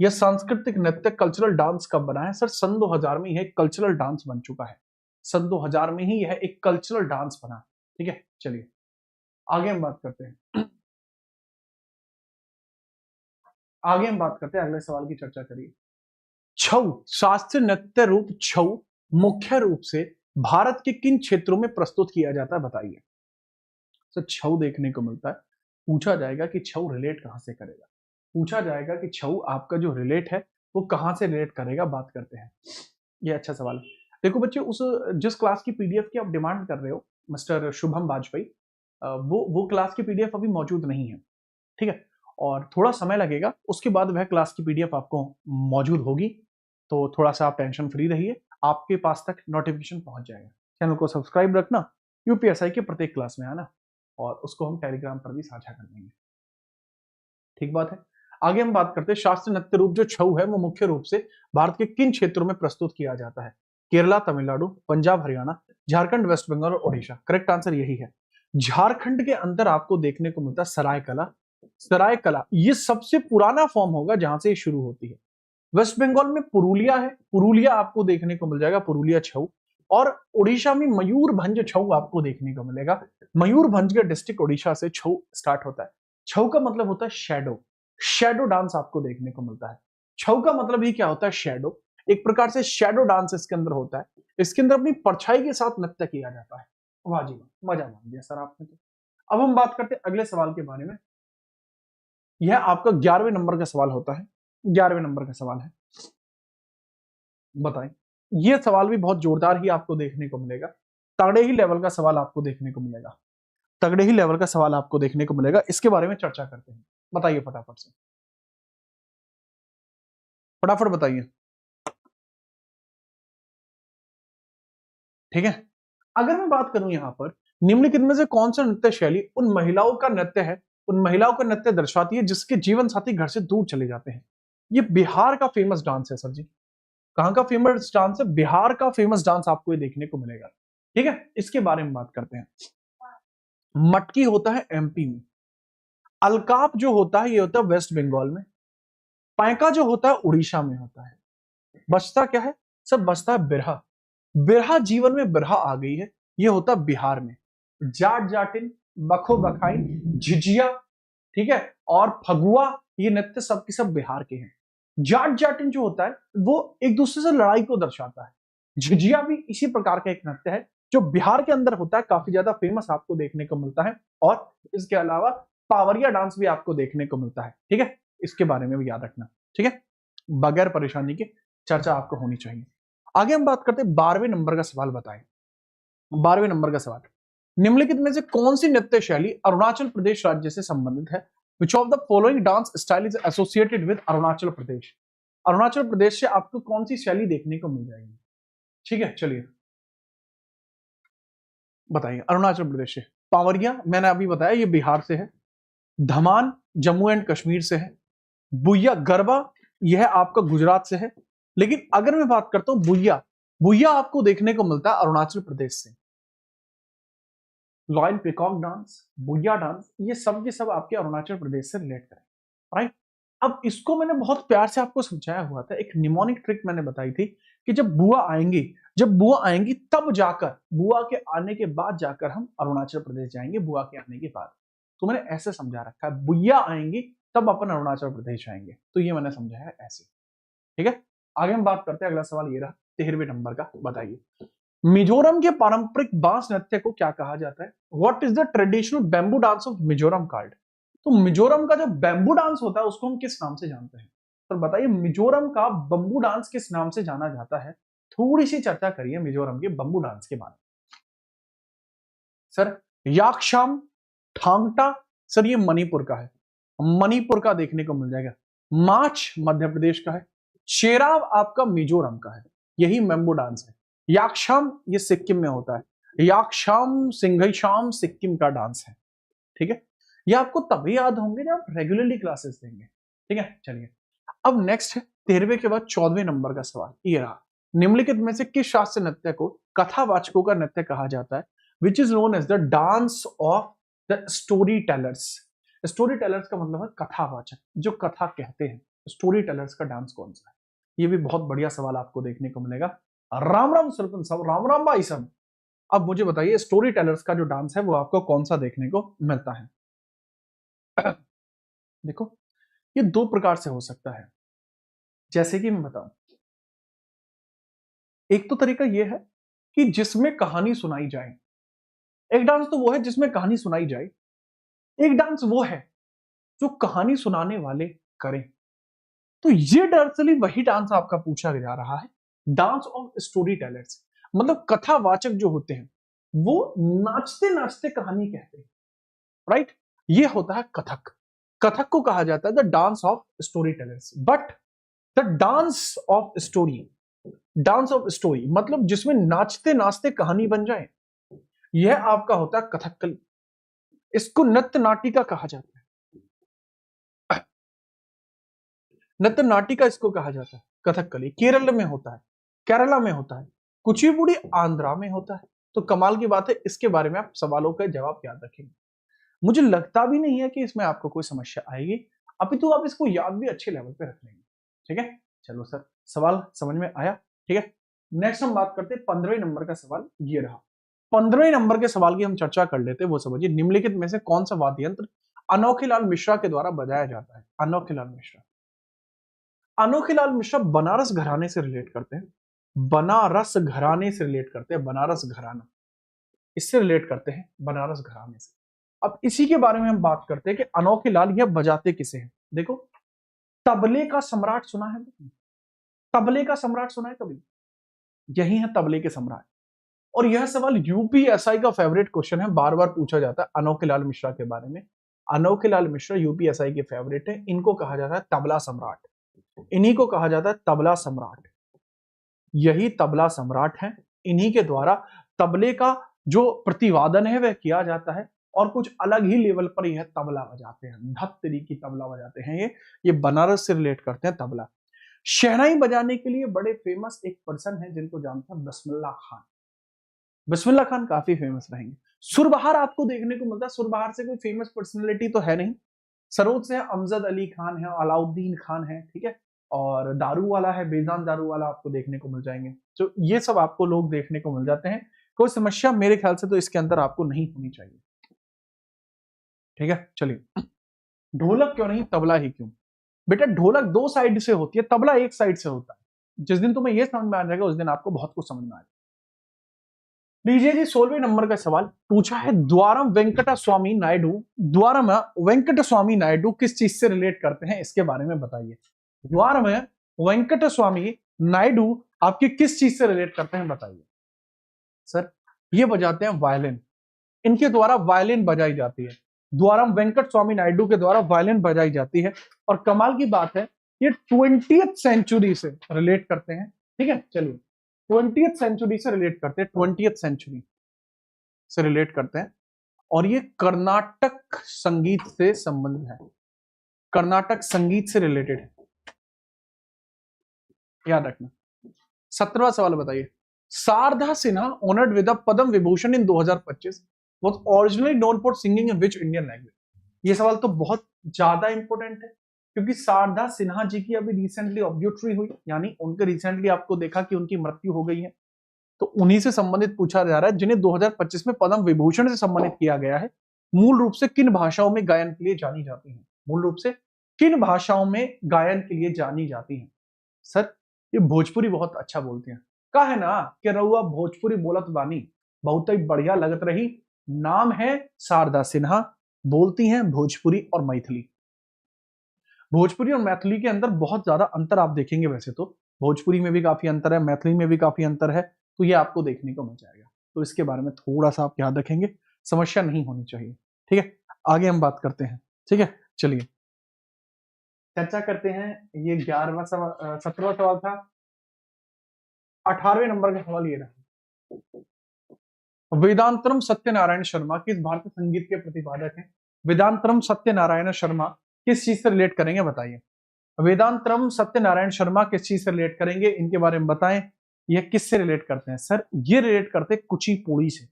यह सांस्कृतिक नृत्य कल्चरल डांस कब बना है सर? सन 2000 में यह कल्चरल डांस बन चुका है। सन 2000 में ही यह एक कल्चरल डांस बना। ठीक है, चलिए आगे हम बात करते हैं। आगे हम बात करते हैं, अगले सवाल की चर्चा करिए। छऊ शास्त्रीय नृत्य रूप छऊ मुख्य रूप से भारत के किन क्षेत्रों में प्रस्तुत किया जाता है बताइए। तो छऊ देखने को मिलता है, पूछा जाएगा कि छऊ रिलेट कहां से करेगा, पूछा जाएगा कि छऊ आपका जो रिलेट है वो कहां से रिलेट करेगा। बात करते हैं, ये अच्छा सवाल है। देखो बच्चे, उस जिस क्लास की पीडीएफ की आप डिमांड कर रहे हो मिस्टर शुभम वाजपेयी, वो क्लास की पीडीएफ अभी मौजूद नहीं है। ठीक है, और थोड़ा समय लगेगा, उसके बाद वह क्लास की पीडीएफ आपको मौजूद होगी। तो थोड़ा सा आप टेंशन फ्री रहिए, आपके पास तक नोटिफिकेशन पहुंच जाएगा। चैनल को सब्सक्राइब रखना, यूपीएसआई के प्रत्येक क्लास में आना, और उसको हम टेलीग्राम पर भी साझा कर देंगे। ठीक बात है, आगे हम बात करते हैं। शास्त्रीय नृत्य रूप जो छऊ है वो मुख्य रूप से भारत के किन क्षेत्रों में प्रस्तुत किया जाता है? केरला, तमिलनाडु, पंजाब, हरियाणा, झारखंड, वेस्ट बंगाल और ओडिशा। करेक्ट आंसर यही है। झारखंड के अंदर आपको देखने को मिलता है सरायकला। सरायकला ये सबसे पुराना फॉर्म होगा जहां से ये शुरू होती है। वेस्ट बंगाल में पुरुलिया है, पुरुलिया आपको देखने को मिल जाएगा, पुरुलिया छऊ। और उड़ीसा में मयूरभंज छऊ आपको देखने को मिलेगा। मयूरभंज के डिस्ट्रिक्ट उड़ीसा से छऊ स्टार्ट होता है। छऊ का मतलब होता है शैडो, शैडो डांस आपको देखने को मिलता है। छऊ का मतलब ही क्या होता है? शैडो। एक प्रकार से शैडो डांस इसके अंदर होता है। इसके अंदर अपनी परछाई के साथ नृत्य किया जाता है। वाह जी वाह, मजा मान दिया सर आपने तो। अब हम बात करते हैं अगले सवाल के बारे में। यह आपका 11वें नंबर का सवाल होता है। 11वें नंबर का सवाल है, बताएं। यह सवाल भी बहुत जोरदार ही आपको देखने को मिलेगा, तगड़े ही लेवल का सवाल आपको देखने को मिलेगा, तगड़े ही लेवल का सवाल आपको देखने को मिलेगा। इसके बारे में चर्चा करते हैं, बताइए फटाफट से, फटाफट बताइए। ठीक है, अगर मैं बात करूं यहां पर, निम्नलिखित में से कौन सा नृत्य शैली उन महिलाओं का नृत्य है, उन महिलाओं का नृत्य दर्शाती है जिसके जीवन साथी घर से दूर चले जाते हैं? ये बिहार का फेमस डांस है सर जी। कहां का फेमस डांस है? बिहार का फेमस डांस आपको ये देखने को मिलेगा। ठीक है, इसके बारे में बात करते हैं। मटकी होता है एमपी में, अलकाप जो होता है ये होता है वेस्ट बंगाल में, पैका जो होता है उड़ीसा में होता है। बचता क्या है? सब बचता है बिरहा। बिरहा, जीवन में बिरहा आ गई है, ये होता है बिहार में। जाट जाटिन, बखो बखाइन, झिझिया, ठीक है, और फगुआ, ये नृत्य सबके सब बिहार के हैं। जाट जाटिन जो होता है वो एक दूसरे से लड़ाई को दर्शाता है। झिझिया भी इसी प्रकार का एक नृत्य है जो बिहार के अंदर होता है, काफी ज्यादा फेमस आपको देखने को मिलता है। और इसके अलावा पावरिया डांस भी आपको देखने को मिलता है। ठीक है, इसके बारे में भी याद रखना। ठीक है, बगैर परेशानी के चर्चा आपको होनी चाहिए। आगे हम बात करते हैं 12वें नंबर का सवाल, बताएं। 12वें नंबर का सवाल, निम्नलिखित में से कौन सी नृत्य शैली अरुणाचल प्रदेश राज्य से संबंधित है? Which of the following dance style is associated with Arunachal Pradesh? Arunachal Pradesh से आपको कौन सी शैली देखने को मिल जाएगी? ठीक है, चलिए बताइए। अरुणाचल प्रदेश से पावरिया, मैंने अभी बताया ये बिहार से है। धमान जम्मू एंड कश्मीर से है। बुया गरबा यह आपका गुजरात से है। लेकिन अगर मैं बात करता हूं बुया, बुया आपको देखने को मिलता है अरुणाचल प्रदेश से। लॉयल पिकॉक डांस, बुया डांस, ये सब के सब आपके अरुणाचल प्रदेश से रिलेट करें। राइट, अब इसको मैंने बहुत प्यार से आपको समझाया हुआ था, एक निमोनिक ट्रिक मैंने बताई थी कि जब बुआ आएंगी, जब बुआ आएंगी तब जाकर, बुआ के आने के बाद जाकर हम अरुणाचल प्रदेश जाएंगे, बुआ के आने के बाद। तो मैंने ऐसे समझा रखा है, बुआ आएंगी तब अपन अरुणाचल प्रदेश आएंगे, तो ये मैंने समझा है ऐसे। ठीक है, आगे हम बात करते हैं। अगला सवाल ये रहा 13वें नंबर का, बताइए। मिजोरम के पारंपरिक बांस नृत्य को क्या कहा जाता है? What is the traditional bamboo dance of Mizoram called? तो मिजोरम का जो बैम्बू डांस होता है उसको हम किस नाम से जानते हैं? तो बताइए, मिजोरम का बम्बू डांस किस नाम से जाना जाता है? थोड़ी सी चर्चा करिए मिजोरम के बंबू डांस के बारे में। सर याकशाम थांगटा, सर ये मणिपुर का है, मणिपुर का देखने को मिल जाएगा। मार्च मध्य प्रदेश का है। शेराव आपका मिजोरम का है। यही मैम्बो डांस है। याकशाम ये सिक्किम में होता है। याकशाम सिंघईशाम सिक्किम का डांस है। ठीक है, ये आपको तभी याद होंगे जब आप रेगुलरली क्लासेस देंगे। ठीक है, चलिए अब नेक्स्ट है 13वें के बाद 14वें नंबर का सवाल। ये रहा, निम्नलिखित में से किस शास्त्रीय नृत्य को कथावाचकों का नृत्य कहा जाता है? Which is known as the dance of the story tellers. Story tellers का मतलब है कथावाचक, जो कथा कहते हैं। स्टोरी टेलर्स का डांस कौन सा है? ये भी बहुत बढ़िया सवाल आपको देखने को मिलेगा। राम राम सरपंच साहब, राम राम भाई साहब। अब मुझे बताइए स्टोरी टेलर्स का जो डांस है वो आपको कौन सा देखने को मिलता है? देखो ये दो प्रकार से हो सकता है, जैसे कि मैं बताऊं। एक तो तरीका यह है कि जिसमें कहानी सुनाई जाए। एक डांस तो वो है जिसमें कहानी सुनाई जाए, एक डांस वो है जो कहानी सुनाने वाले करें। तो ये दरअसल वही डांस आपका पूछा जा रहा है, डांस ऑफ स्टोरी टेलर्स। मतलब कथावाचक जो होते हैं वो नाचते नाचते कहानी कहते हैं, राइट? ये होता है कथक। कथक को कहा जाता है the dance of story tellers. But the dance of story, dance of story मतलब जिसमें नाचते नाचते कहानी बन जाए, यह आपका होता है कथकली। इसको नृत्य नाटिका कहा जाता है। नृत्य नाटिका इसको कहा जाता है कथकली। केरल में होता है, केरला में होता है, कुचिपुड़ी आंध्रा में होता है। तो कमाल की बात है, इसके बारे में आप सवालों का जवाब याद रखेंगे। मुझे लगता भी नहीं है कि इसमें आपको कोई समस्या आएगी, अभी तो आप इसको याद भी अच्छे लेवल पे रख लेंगे। ठीक है, चलो सर सवाल समझ में आया। ठीक है, नेक्स्ट हम बात करते हैं 15वें नंबर का सवाल। ये रहा 15वें नंबर के सवाल की हम चर्चा कर लेते हैं। वो समझिए, निम्नलिखित में से कौन सा वाद्य यंत्र अनोखीलाल मिश्रा के द्वारा बजाया जाता है? अनोखीलाल मिश्रा, अनोखीलाल मिश्रा बनारस घराने से रिलेट करते हैं। बनारस घराने से रिलेट करते हैं, बनारस घराना, इससे रिलेट करते हैं, बनारस घराने से। अब इसी के बारे में हम बात करते हैं कि अनोखीलाल यह बजाते किसे हैं। देखो तबले का सम्राट सुना है? तबले का सम्राट सुना है कभी? यही है तबले के सम्राट। और यह सवाल यूपीएसआई का फेवरेट क्वेश्चन है, बार बार पूछा जाता है अनोखीलाल मिश्रा के बारे में। अनोखीलाल मिश्रा यूपीएसआई के फेवरेट है। इनको कहा जाता है तबला सम्राट, इन्हीं को कहा जाता है तबला सम्राट। यही तबला सम्राट है, इन्हीं के द्वारा तबले का जो प्रतिवादन है वह किया जाता है। और कुछ अलग ही लेवल पर यह तबला बजाते हैं, धत्तरी की तबला बजाते हैं। ये बनारस से रिलेट करते हैं तबला। शहनाई बजाने के लिए बड़े फेमस एक पर्सन है जिनको जानते हैं, बिस्मिल्लाह खान। बिस्मिल्लाह खान काफी फेमस रहेंगे। सुरबहार आपको देखने को मिलता है। सुरबहार से कोई फेमस पर्सनैलिटी तो है नहीं। सरोज से अमजद अली खान है, अलाउद्दीन खान है, ठीक है, और दारू वाला है, बेजान दारू वाला आपको देखने को मिल जाएंगे। तो ये सब आपको लोग देखने को मिल जाते हैं। कोई समस्या मेरे ख्याल से तो इसके अंदर आपको नहीं होनी चाहिए। ठीक है, चलिए ढोलक क्यों नहीं, तबला ही क्यों? बेटा ढोलक दो साइड से होती है, तबला एक साइड से होता है। जिस दिन तुम्हें यह समझ में आ जाएगा उस दिन आपको बहुत कुछ समझ में आ जाएगा। लीजिए जी 16वें नंबर का सवाल पूछा है, द्वारम वेंकट स्वामी नायडू। द्वारम वेंकट स्वामी नायडू किस चीज से रिलेट करते हैं, इसके बारे में बताइए। द्वारम वेंकट स्वामी नायडू आपकी किस चीज से रिलेट करते हैं, बताइए। सर ये बजाते हैं वायलिन, इनके द्वारा वायलिन बजाई जाती है। द्वारम वेंकट स्वामी नायडू के द्वारा वायलिन बजाई जाती है। और कमाल की बात है ये 20th सेंचुरी से रिलेट करते हैं। ठीक है, चलिए 20th सेंचुरी से रिलेट करते हैं, 20th सेंचुरी से रिलेट करते हैं। और ये कर्नाटक संगीत से संबंधित है, कर्नाटक संगीत से रिलेटेड है, याद रखना। 17वां सवाल बताइए, Sharda Sinha honoured with the Padma Vibhushan in 2025 was originally known for singing in which Indian language? ये सवाल तो बहुत ज्यादा इंपॉर्टेंट है, क्योंकि शारदा सिन्हा जी की अभी रिसेंटली ऑब्यूटरी हुई, यानी उनके रिसेंटली आपको देखा कि उनकी मृत्यु हो गई है। तो उन्हीं से संबंधित पूछा जा रहा है, जिन्हें 2025 में पद्म विभूषण से सम्मानित किया गया है। मूल रूप से किन भाषाओं में गायन के लिए जानी जाती हैं? मूल रूप से किन भाषाओं में गायन के लिए जानी जाती हैं? सर ये भोजपुरी बहुत अच्छा बोलते हैं। का है ना कि रउआ भोजपुरी बोलत बानी, बहुत ही बढ़िया लगत रही। नाम है शारदा सिन्हा, बोलती हैं भोजपुरी और मैथिली। भोजपुरी और मैथिली के अंदर बहुत ज्यादा अंतर आप देखेंगे वैसे तो, भोजपुरी में भी काफी अंतर है, मैथिली में भी काफी अंतर है, तो ये आपको देखने को मिल जाएगा। तो इसके बारे में थोड़ा सा आप याद रखेंगे, समस्या नहीं होनी चाहिए। ठीक है, आगे हम बात करते हैं। ठीक है, चलिए चर्चा करते हैं। ये 11वां सवाल, 17वां सवाल था। 18वें नंबर का सवाल ये रहा। वेदांतरम सत्यनारायण शर्मा किस भारतीय संगीत के प्रतिपादक हैं? वेदांतरम सत्यनारायण शर्मा किस चीज से रिलेट करेंगे बताइए। वेदांतरम सत्यनारायण शर्मा किस चीज से रिलेट करेंगे, इनके बारे में बताएं। ये किससे रिलेट करते हैं? सर ये रिलेट करते हैं कुचिपुड़ी से।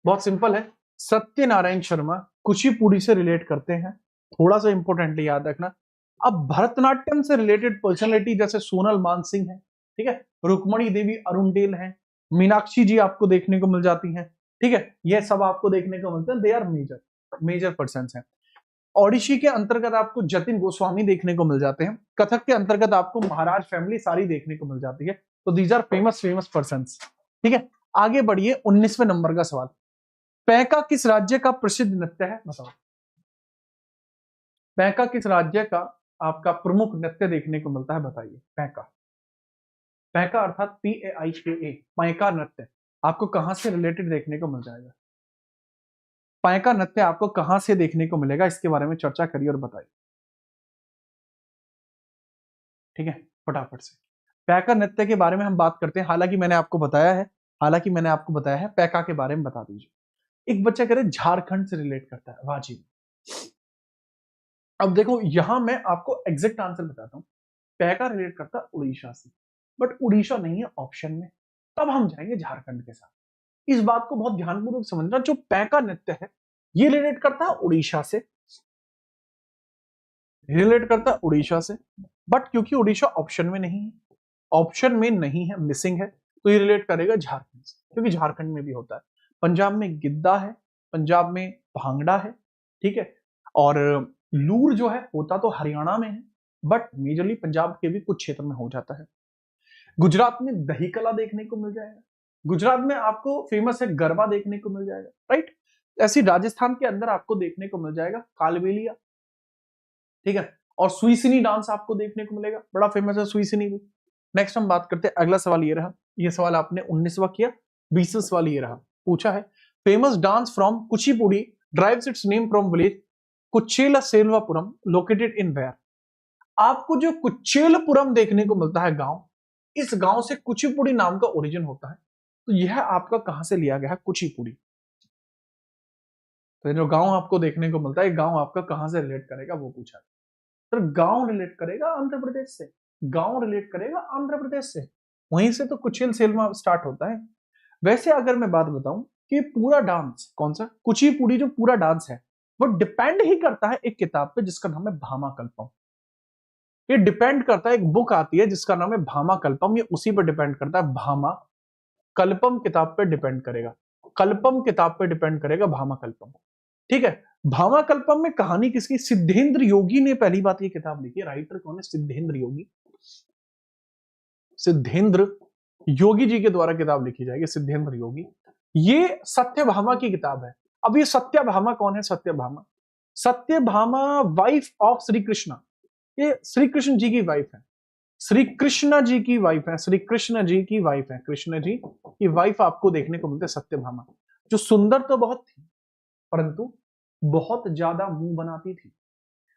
बहुत सिंपल है, सत्यनारायण शर्मा कुचिपुड़ी से रिलेट करते हैं। थोड़ा सा इंपॉर्टेंटली याद रखना। अब भरतनाट्यम से रिलेटेड पर्सनैलिटी जैसे सोनल मानसिंह है, ठीक है, रुक्मणी देवी अरुणडेल है, मीनाक्षी जी आपको देखने को मिल जाती हैं। ठीक है, ये सब आपको देखने को मिलते हैं। दे आर मेजर पर्सन हैं। ओडिशी के अंतर्गत आपको जतिन गोस्वामी देखने को मिल जाते हैं। कथक के अंतर्गत आपको महाराज फैमिली सारी देखने को मिल जाती है। तो दीज आर फेमस पर्सन्स। ठीक है, आगे बढ़िए। 19वें नंबर का सवाल, पैका किस राज्य का प्रसिद्ध नृत्य है? बताओ। पैका किस राज्य का आपका प्रमुख नृत्य देखने को मिलता है? बताइए। पैका, पैका अर्थात PAIKA, पैका नृत्य आपको कहां से रिलेटेड देखने को मिल जाएगा? पैका नृत्य आपको कहां से देखने को मिलेगा, इसके बारे में चर्चा करिए और बताइए। ठीक है, फटाफट से पैका नृत्य के बारे में हम बात करते हैं। हालांकि मैंने आपको बताया है, पैका के बारे में बता दीजिए। एक बच्चा कह रहे झारखंड से रिलेट करता है, वाजिब। अब देखो यहां मैं आपको एग्जैक्ट आंसर बताता हूं। पैका रिलेट करता है उड़ीसा से, बट उड़ीसा नहीं है ऑप्शन में, तब हम जाएंगे झारखंड के साथ। इस बात को बहुत ध्यानपूर्वक समझना, जो पैका नृत्य है ये रिलेट करता है उड़ीसा से, बट क्योंकि उड़ीसा ऑप्शन में नहीं है, मिसिंग है, तो ये रिलेट करेगा झारखंड से, क्योंकि झारखंड में भी होता है। पंजाब में गिद्दा है, पंजाब में भांगड़ा है, ठीक है, और लूर जो है होता तो हरियाणा में है, बट मेजरली पंजाब के भी कुछ क्षेत्र में हो जाता है। गुजरात में दही कला देखने को मिल जाएगा, गुजरात में आपको फेमस है गरबा देखने को मिल जाएगा, राइट। ऐसी राजस्थान के अंदर आपको देखने को मिल जाएगा कालबेलिया, ठीक है, और सुईसिनी डांस आपको देखने को मिलेगा, बड़ा फेमस है सुईसिनी भी। नेक्स्ट हम बात करते हैं, अगला सवाल ये रहा। ये सवाल आपने 19वां किया, 20वां सवाल ये रहा। पूछा है famous dance from Kuchipudi derives its name from village Kuchela Selvapuram located in where. आपको जो कुचेलपुरम देखने को मिलता है गांव, इस गांव से कुचिपुड़ी नाम का ओरिजिन होता है। तो यह आपका कहां से लिया गया है? कुचिपुड़ी। तो जो गांव आपको देखने को मिलता है, गांव आपका कहां से रिलेट करेगा वो पूछा। तो गांव रिलेट करेगा आंध्र प्रदेश से, गांव रिलेट करेगा आंध्र प्रदेश से, वहीं से तो कुचिल सेल्वा स्टार्ट होता है। वैसे अगर मैं बात बताऊं कि पूरा डांस कौन सा, कुचिपुड़ी जो पूरा डांस है वो डिपेंड ही करता है एक किताब पे जिसका नाम है भामा कल्पम। ये डिपेंड करता है, एक बुक आती है जिसका नाम है भामा कल्पम, ये उसी पर डिपेंड करता है। भामा कल्पम किताब पे डिपेंड करेगा, कल्पम किताब पे डिपेंड करेगा भामा कल्पम, ठीक है। भामा कल्पम में कहानी किसकी? सिद्धेंद्र योगी ने पहली बात ये किताब लिखी है। राइटर कौन है? सिद्धेंद्र योगी, सिद्धेंद्र योगी जी के द्वारा किताब लिखी जाएगी, सिद्धेंद्र योगी। ये सत्यभामा की किताब है। अब ये सत्यभामा कौन है? सत्यभामा, सत्यभामा वाइफ ऑफ श्री कृष्णा, ये श्री कृष्ण जी की वाइफ है, श्री कृष्ण जी की वाइफ है, श्री कृष्ण जी की वाइफ है, कृष्ण जी की वाइफ आपको देखने को मिलते सत्यभामा, जो सुंदर तो बहुत थी परंतु बहुत ज्यादा मुंह बनाती थी,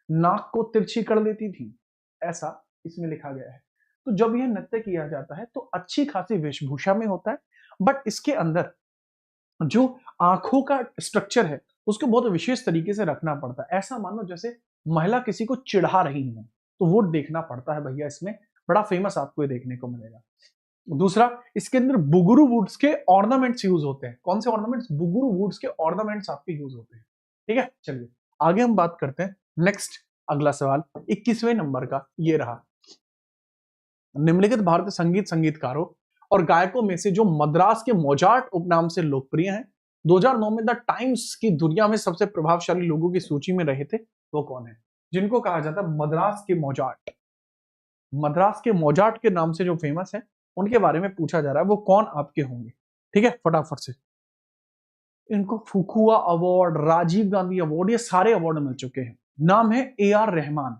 नाक को तिरछी कर लेती थी, ऐसा इसमें लिखा गया है। तो जब यह नृत्य किया जाता है तो अच्छी खासी वेशभूषा में होता है, बट इसके अंदर जो आंखों का स्ट्रक्चर है उसको बहुत विशेष तरीके से रखना पड़ता है। ऐसा मानो जैसे महिला किसी को चिढ़ा रही है, तो वो देखना पड़ता है भैया इसमें, बड़ा फेमस आपको ये देखने को मिलेगा। दूसरा, इसके अंदर बुगुरु वुड्स के ऑर्नामेंट्स यूज होते हैं। कौन से ऑर्नामेंट्स? बुगुरु वुड्स के ऑर्नामेंट्स आपके यूज होते हैं, ठीक है। चलिए आगे हम बात करते हैं। नेक्स्ट अगला सवाल 21वें नंबर का ये रहा। निम्नलिखित भारतीय संगीतकारों और गायकों में से जो मद्रास के मोजार्ट उपनाम से लोकप्रिय हैं, 2009 में द टाइम्स की दुनिया में सबसे प्रभावशाली लोगों की सूची में रहे थे, वो कौन है? जिनको कहा जाता है मद्रास के मोजार्ट, मद्रास के मोजार्ट के नाम से जो फेमस है, उनके बारे में पूछा जा रहा है, वो कौन आपके होंगे? ठीक है, फटाफट से। इनको फुकुआ अवार्ड, राजीव गांधी अवार्ड, ये सारे अवार्ड मिल चुके हैं। नाम है AR Rahman,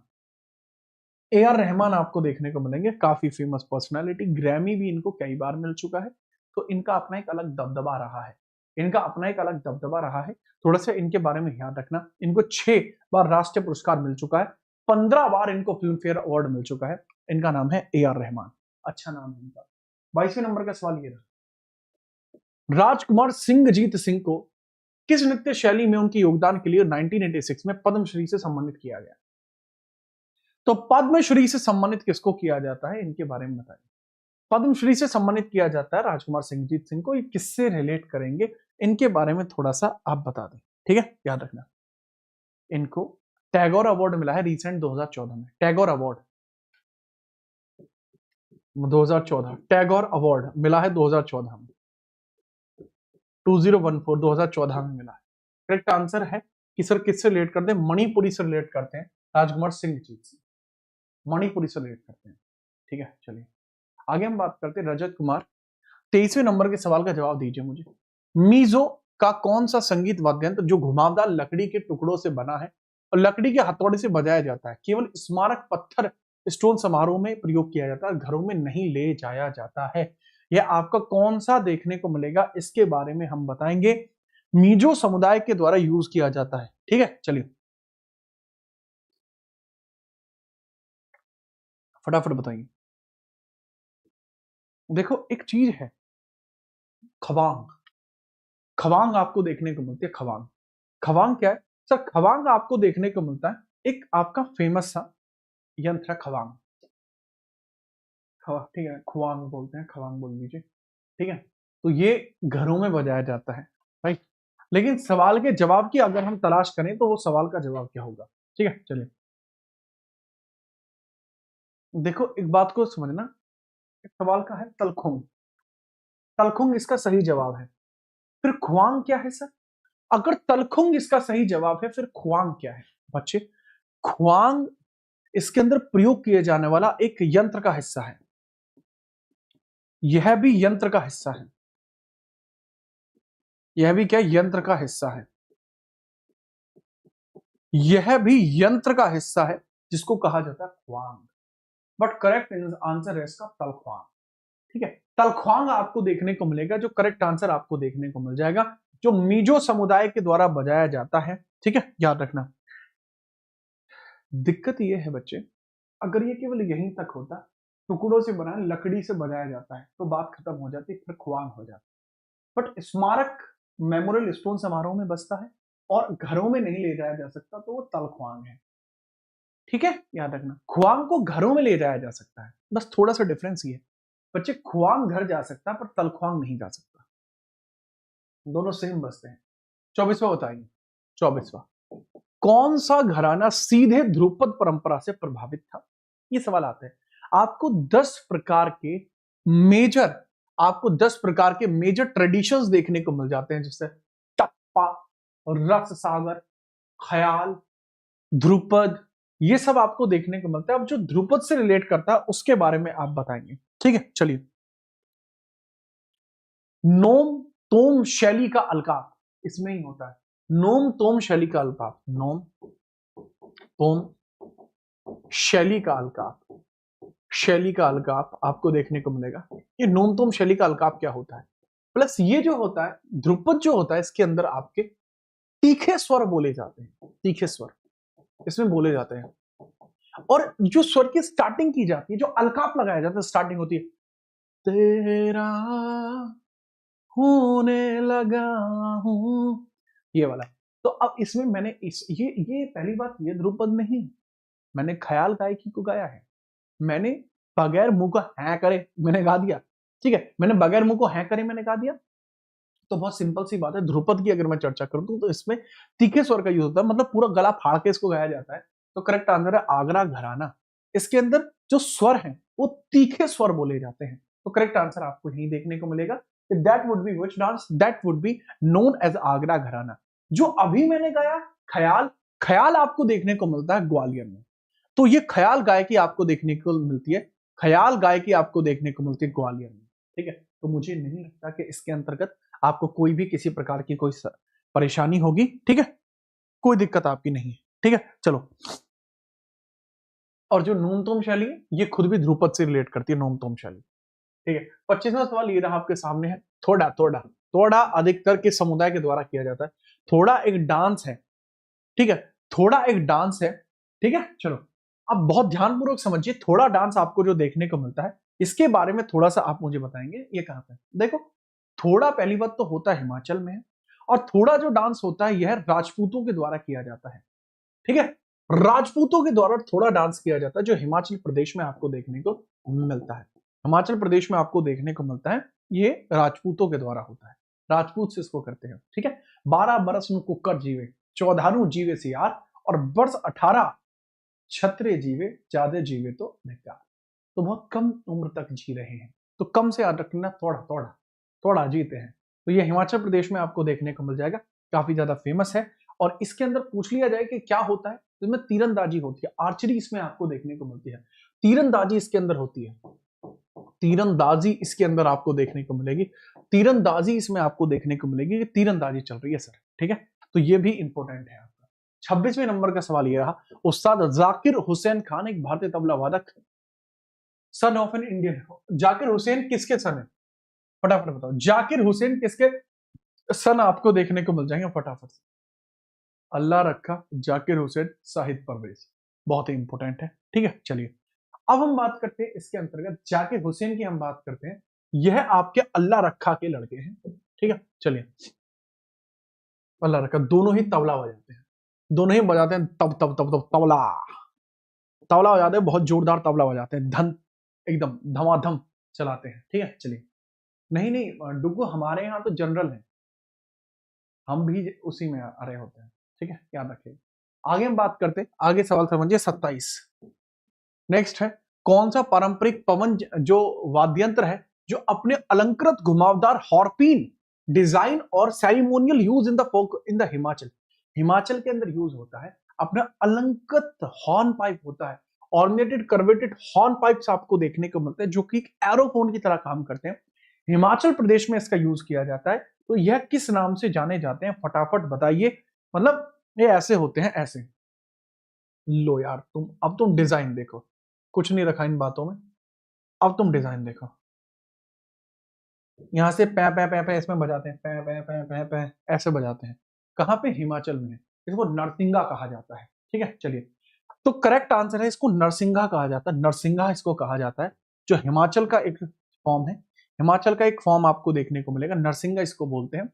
A R Rahman आपको देखने को मिलेंगे, काफी फेमस पर्सनालिटी, ग्रैमी भी इनको कई बार मिल चुका है, तो इनका अपना एक अलग दबदबा रहा है, इनका अपना एक अलग दबदबा रहा है। थोड़ा सा इनके बारे में याद रखना, इनको 6 बार राष्ट्रीय पुरस्कार मिल चुका है, 15 बार इनको फिल्म फेयर अवार्ड मिल चुका है। इनका नाम है ए आर रहमान, अच्छा नाम है इनका। 22वें नंबर का सवाल ये रहा, राजकुमार सिंहजीत सिंह को किस नृत्य शैली में उनके योगदान के लिए 1986 में पद्मश्री से सम्मानित किया गया? तो पद्मश्री से सम्मानित किसको किया जाता है, इनके बारे में बताइए। पद्मश्री से सम्मानित किया जाता है राजकुमार सिंहजीत सिंह को, ये किससे रिलेट करेंगे, इनके बारे में थोड़ा सा आप बता दें, ठीक है, याद रखना। इनको टैगोर अवार्ड मिला है रिसेंट 2014 में, टैगोर अवार्ड 2014, टैगोर अवार्ड मिला है 2014 में, 2014 में मिला है। करेक्ट आंसर है कि सर किससे रिलेट करते हैं, मणिपुरी से रिलेट करते हैं, राजकुमार सिंहजीत सिंह मणिपुरी से रिलेट करते हैं, ठीक है। चलिए आगे हम बात करते हैं रजत कुमार, 23वें नंबर के सवाल का जवाब दीजिए मुझे। मीजो का कौन सा संगीत वाद्य यंत्र जो घुमावदार लकड़ी के टुकड़ों से बना है और लकड़ी के हथौड़े से बजाया जाता है, केवल स्मारक पत्थर स्टोन समारोह में प्रयोग किया जाता है, घरों में नहीं ले जाया जाता है, यह आपका कौन सा देखने को मिलेगा, इसके बारे में हम बताएंगे। मीजो समुदाय के द्वारा यूज किया जाता है, ठीक है। चलिए फटाफट बताइए। देखो एक चीज है खवांग, खवांग आपको देखने को मिलती है, खवांग, खवांग क्या है सर, खवांग आपको देखने को मिलता है एक आपका फेमस सा यंत्र है खवांग, ठीक है, खुवांग बोलते हैं, खवांग बोल लीजिए, ठीक है। तो ये घरों में बजाया जाता है, राइट। लेकिन सवाल के जवाब की अगर हम तलाश करें तो वो सवाल का जवाब क्या होगा, ठीक है। चलिए देखो एक बात को समझना, एक सवाल का है तलखुंग, तलखुंग इसका सही जवाब है, फिर खुआंग क्या है सर, अगर तलखुंग इसका सही जवाब है फिर खुआंग क्या है बच्चे, खुआंग इसके अंदर प्रयोग किए जाने वाला एक यंत्र का हिस्सा है, यह भी यंत्र का हिस्सा है, यह भी क्या यंत्र का हिस्सा है, यह भी यंत्र का हिस्सा है जिसको कहा जाता है ख्वांग, बट करेक्ट आंसर है इसका तलख्वांग, ठीक है। तलख्वांग आपको देखने को मिलेगा, जो करेक्ट आंसर आपको देखने को मिल जाएगा, जो मीजो समुदाय के द्वारा बजाया जाता है, ठीक है, याद रखना। दिक्कत यह है बच्चे, अगर ये केवल यहीं तक होता, टुकड़ों से बना लकड़ी से बजाया जाता है, तो बात खत्म हो जाती, फिर ख्वांग हो जाता, बट स्मारक मेमोरियल स्टोन समारोह में बसता है और घरों में नहीं ले जाया जा सकता, तो वो तलख्वांग है, ठीक है, याद रखना। खुआंग को घरों में ले जाया जा सकता है, बस थोड़ा सा डिफरेंस ये है बच्चे, खुआंग घर जा सकता है पर तलख्वांग नहीं जा सकता, दोनों सेम बसते हैं। 24वां बताइए, 24वां, कौन सा घराना सीधे ध्रुपद परंपरा से प्रभावित था, ये सवाल आता है। आपको 10 प्रकार के मेजर, आपको 10 प्रकार के मेजर ट्रेडिशंस देखने को मिल जाते हैं, जैसे टप्पा, रस सागर, ख्याल, ध्रुपद, ये सब आपको देखने को मिलता है। अब जो ध्रुपद से रिलेट करता है उसके बारे में आप बताएंगे, ठीक है। चलिए, नोम तोम शैली का अलकाप इसमें ही होता है, नोम तोम शैली का अलकाप, नोम तोम शैली का अलकाप, शैली का अलकाप आपको देखने को मिलेगा। ये नोम तोम शैली का अलकाप क्या होता है, प्लस ये जो होता है ध्रुपद जो होता है, इसके अंदर आपके तीखे स्वर बोले जाते हैं, तीखे स्वर इसमें बोले जाते हैं, और जो स्वर की स्टार्टिंग की जाती है, जो अलकाप लगाया जाता है, स्टार्टिंग होती है तेरा होने लगा हूं, ये वाला। तो अब इसमें मैंने ये पहली बात, ये ध्रुपद नहीं, मैंने ख्याल गायकी को गाया है, मैंने बगैर मुंह को हैं करे मैंने गा दिया, ठीक है, मैंने बगैर मुंह को हैं करे मैंने गा दिया। तो बहुत सिंपल सी बात है, ध्रुपद की अगर मैं चर्चा करूं तो इसमें तीखे स्वर का यूज होता है, मतलब पूरा गला फाड़ के इसको गाया जाता है। तो करेक्ट आंसर है आगरा घराना, इसके अंदर जो स्वर हैं वो तीखे स्वर बोले जाते हैं, तो करेक्ट आंसर आपको यही देखने को मिलेगा। That would be which dance, that would be known as Agra gharana. जो अभी मैंने गाया ख्याल, ख्याल आपको देखने को मिलता है ग्वालियर में, तो ये ख्याल गायकी आपको देखने को मिलती है, ख्याल गायकी आपको देखने को मिलती है ग्वालियर में, ठीक है। तो मुझे नहीं लगता कि इसके अंतर्गत आपको कोई भी किसी प्रकार की कोई परेशानी होगी, ठीक है, कोई दिक्कत आपकी नहीं है, ठीक है। चलो और जो नोमतोम शैली है ये खुद भी ध्रुपद से रिलेट करती है, नोमतोम शैली। ठीक है, 25वां सवाल ये रहा आपके सामने है, थोड़ा थोड़ा थोड़ा अधिकतर के समुदाय के द्वारा किया जाता है। थोड़ा एक डांस है, ठीक है, थोड़ा एक डांस है, ठीक है। चलो अब बहुत ध्यानपूर्वक समझिए, थोड़ा डांस आपको जो देखने को मिलता है इसके बारे में थोड़ा सा आप मुझे बताएंगे ये कहां पे। देखो थोड़ा पहली बात तो होता है हिमाचल में है, और थोड़ा जो डांस होता है यह राजपूतों के द्वारा किया जाता है, ठीक है। राजपूतों के द्वारा थोड़ा डांस किया जाता है जो हिमाचल प्रदेश में आपको देखने को मिलता है। हिमाचल प्रदेश में आपको देखने को मिलता है, ये राजपूतों के द्वारा होता है, राजपूत से इसको करते हैं, ठीक है। 12 बरस में कुकर जीवे, 14 जीवे सियार, और वर्ष 18 छत्रे जीवे, ज्यादा जीवे तो धिक्कार। तो बहुत कम उम्र तक जी रहे हैं, तो कम से याद रखना, थोड़ा थोड़ा थोड़ा जीते हैं। तो ये हिमाचल प्रदेश में आपको देखने को मिल जाएगा, काफी ज्यादा फेमस है। और इसके अंदर पूछ लिया जाए कि क्या होता है, तो इसमें तीरंदाजी होती है, आर्चरी इसमें आपको देखने को मिलती है, तीरंदाजी इसके अंदर होती है, तीरंदाजी इसके अंदर आपको देखने को मिलेगी, तीरंदाजी इसमें आपको देखने को मिलेगी कि तीरंदाजी चल रही है सर, ठीक है। तो ये भी इंपॉर्टेंट है आपका। 26वें नंबर का सवाल ये रहा, उस्ताद जाकिर हुसैन खान एक भारतीय तबला वादक, son of an Indian. Zakir Hussain किसके सन है, फटाफट बताओ, जाकिर हुसैन किसके सन आपको देखने को मिल जाएंगे फटाफट से। अल्लाह रखा जाकिर हुसैन शाहिद परवेज, बहुत ही इंपॉर्टेंट है, ठीक है। चलिए अब हम बात करते हैं इसके अंतर्गत जाकिर हुसैन की, हम बात करते हैं, यह आपके अल्लाह रखा के लड़के हैं, ठीक है। चलिए अल्लाह रखा दोनों ही तबला बजाते हैं, दोनों ही बजाते हैं तब तब तब तब तबला, तबला बजाते हैं, बहुत जोरदार तबला बजाते हैं, धन एकदम धमाधम चलाते हैं, ठीक है। चलिए नहीं नहीं डुगू हमारे यहाँ तो जनरल है, हम भी उसी में आ रहे होते हैं, ठीक है, याद रखिए। आगे हम बात करते हैं, आगे सवाल समझिए 27। नेक्स्ट है, कौन सा पारंपरिक पवन जो वाद्यंत्र है जो अपने अलंकृत घुमावदार हॉर्पिन डिजाइन और ceremonial use in the folk in the Himachal, Himachal के अंदर यूज होता है, अपना अलंकृत हॉर्न पाइप होता है, ऑर्नेटेड कर्वेटेड हॉर्न पाइप्स आपको देखने को मिलते हैं जो कि एक एरोफोन की तरह काम करते हैं, हिमाचल प्रदेश में इसका यूज किया जाता है। तो यह किस नाम से जाने जाते हैं, फटाफट बताइए, मतलब ये ऐसे होते हैं ऐसे। लो यार तुम, अब तुम डिजाइन देखो, कुछ नहीं रखा इन बातों में, अब तुम डिजाइन देखो, यहां से पै पै पै पै इसमें बजाते हैं, पै पै पै पै पै ऐसे बजाते हैं, कहां पे, हिमाचल में है, इसको नरसिंगा कहा जाता है, ठीक है। चलिए तो करेक्ट आंसर है, इसको नरसिंगा कहा जाता है, नरसिंगा इसको कहा जाता है, जो हिमाचल का एक फॉर्म है, हिमाचल का एक फॉर्म आपको देखने को मिलेगा, नरसिंगा इसको बोलते हैं।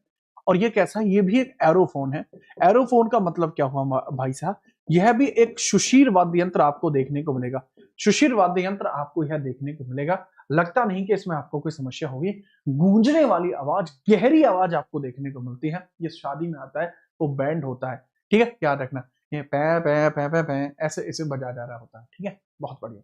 और ये कैसा है, ये भी एक एरोफोन है, एरोफोन का मतलब क्या हुआ भाई साहब, यह भी एक सुशीर वाद्य यंत्र आपको देखने को मिलेगा, सुशीर वाद्य यंत्र आपको यह देखने को मिलेगा। लगता नहीं कि इसमें आपको कोई समस्या होगी, गूंजने वाली आवाज, गहरी आवाज आपको देखने को मिलती है, ये शादी में आता है, वो बैंड होता है, ठीक है, याद रखना, ये पै पै पै पै पै ऐसे ऐसे बजा जा रहा होता है, ठीक है, बहुत बढ़िया।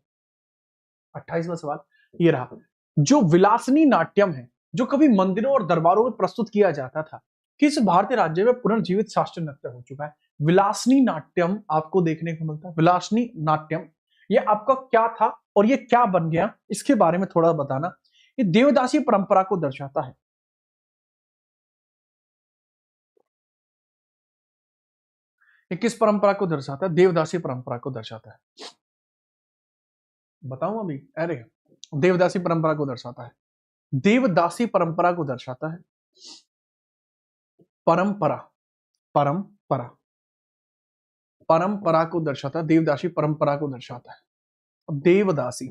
28वां सवाल ये रहा, जो विलासनी नाट्यम है जो कभी मंदिरों और दरबारों में प्रस्तुत किया जाता था, किस भारतीय राज्य में पुनर्जीवित शास्त्रीय नृत्य हो चुका है। विलासनी नाट्यम आपको देखने को मिलता है, विलासनी नाट्यम ये आपका क्या था और ये क्या बन गया, इसके बारे में थोड़ा बताना। ये देवदासी परंपरा को दर्शाता है, ये किस परंपरा को दर्शाता है, देवदासी परंपरा को दर्शाता है, बताऊं अभी, अरे देवदासी परंपरा को दर्शाता है, देवदासी परंपरा को दर्शाता है, परंपरा, परंपरा, परंपरा को दर्शाता है, देवदासी परंपरा को दर्शाता है, देवदासी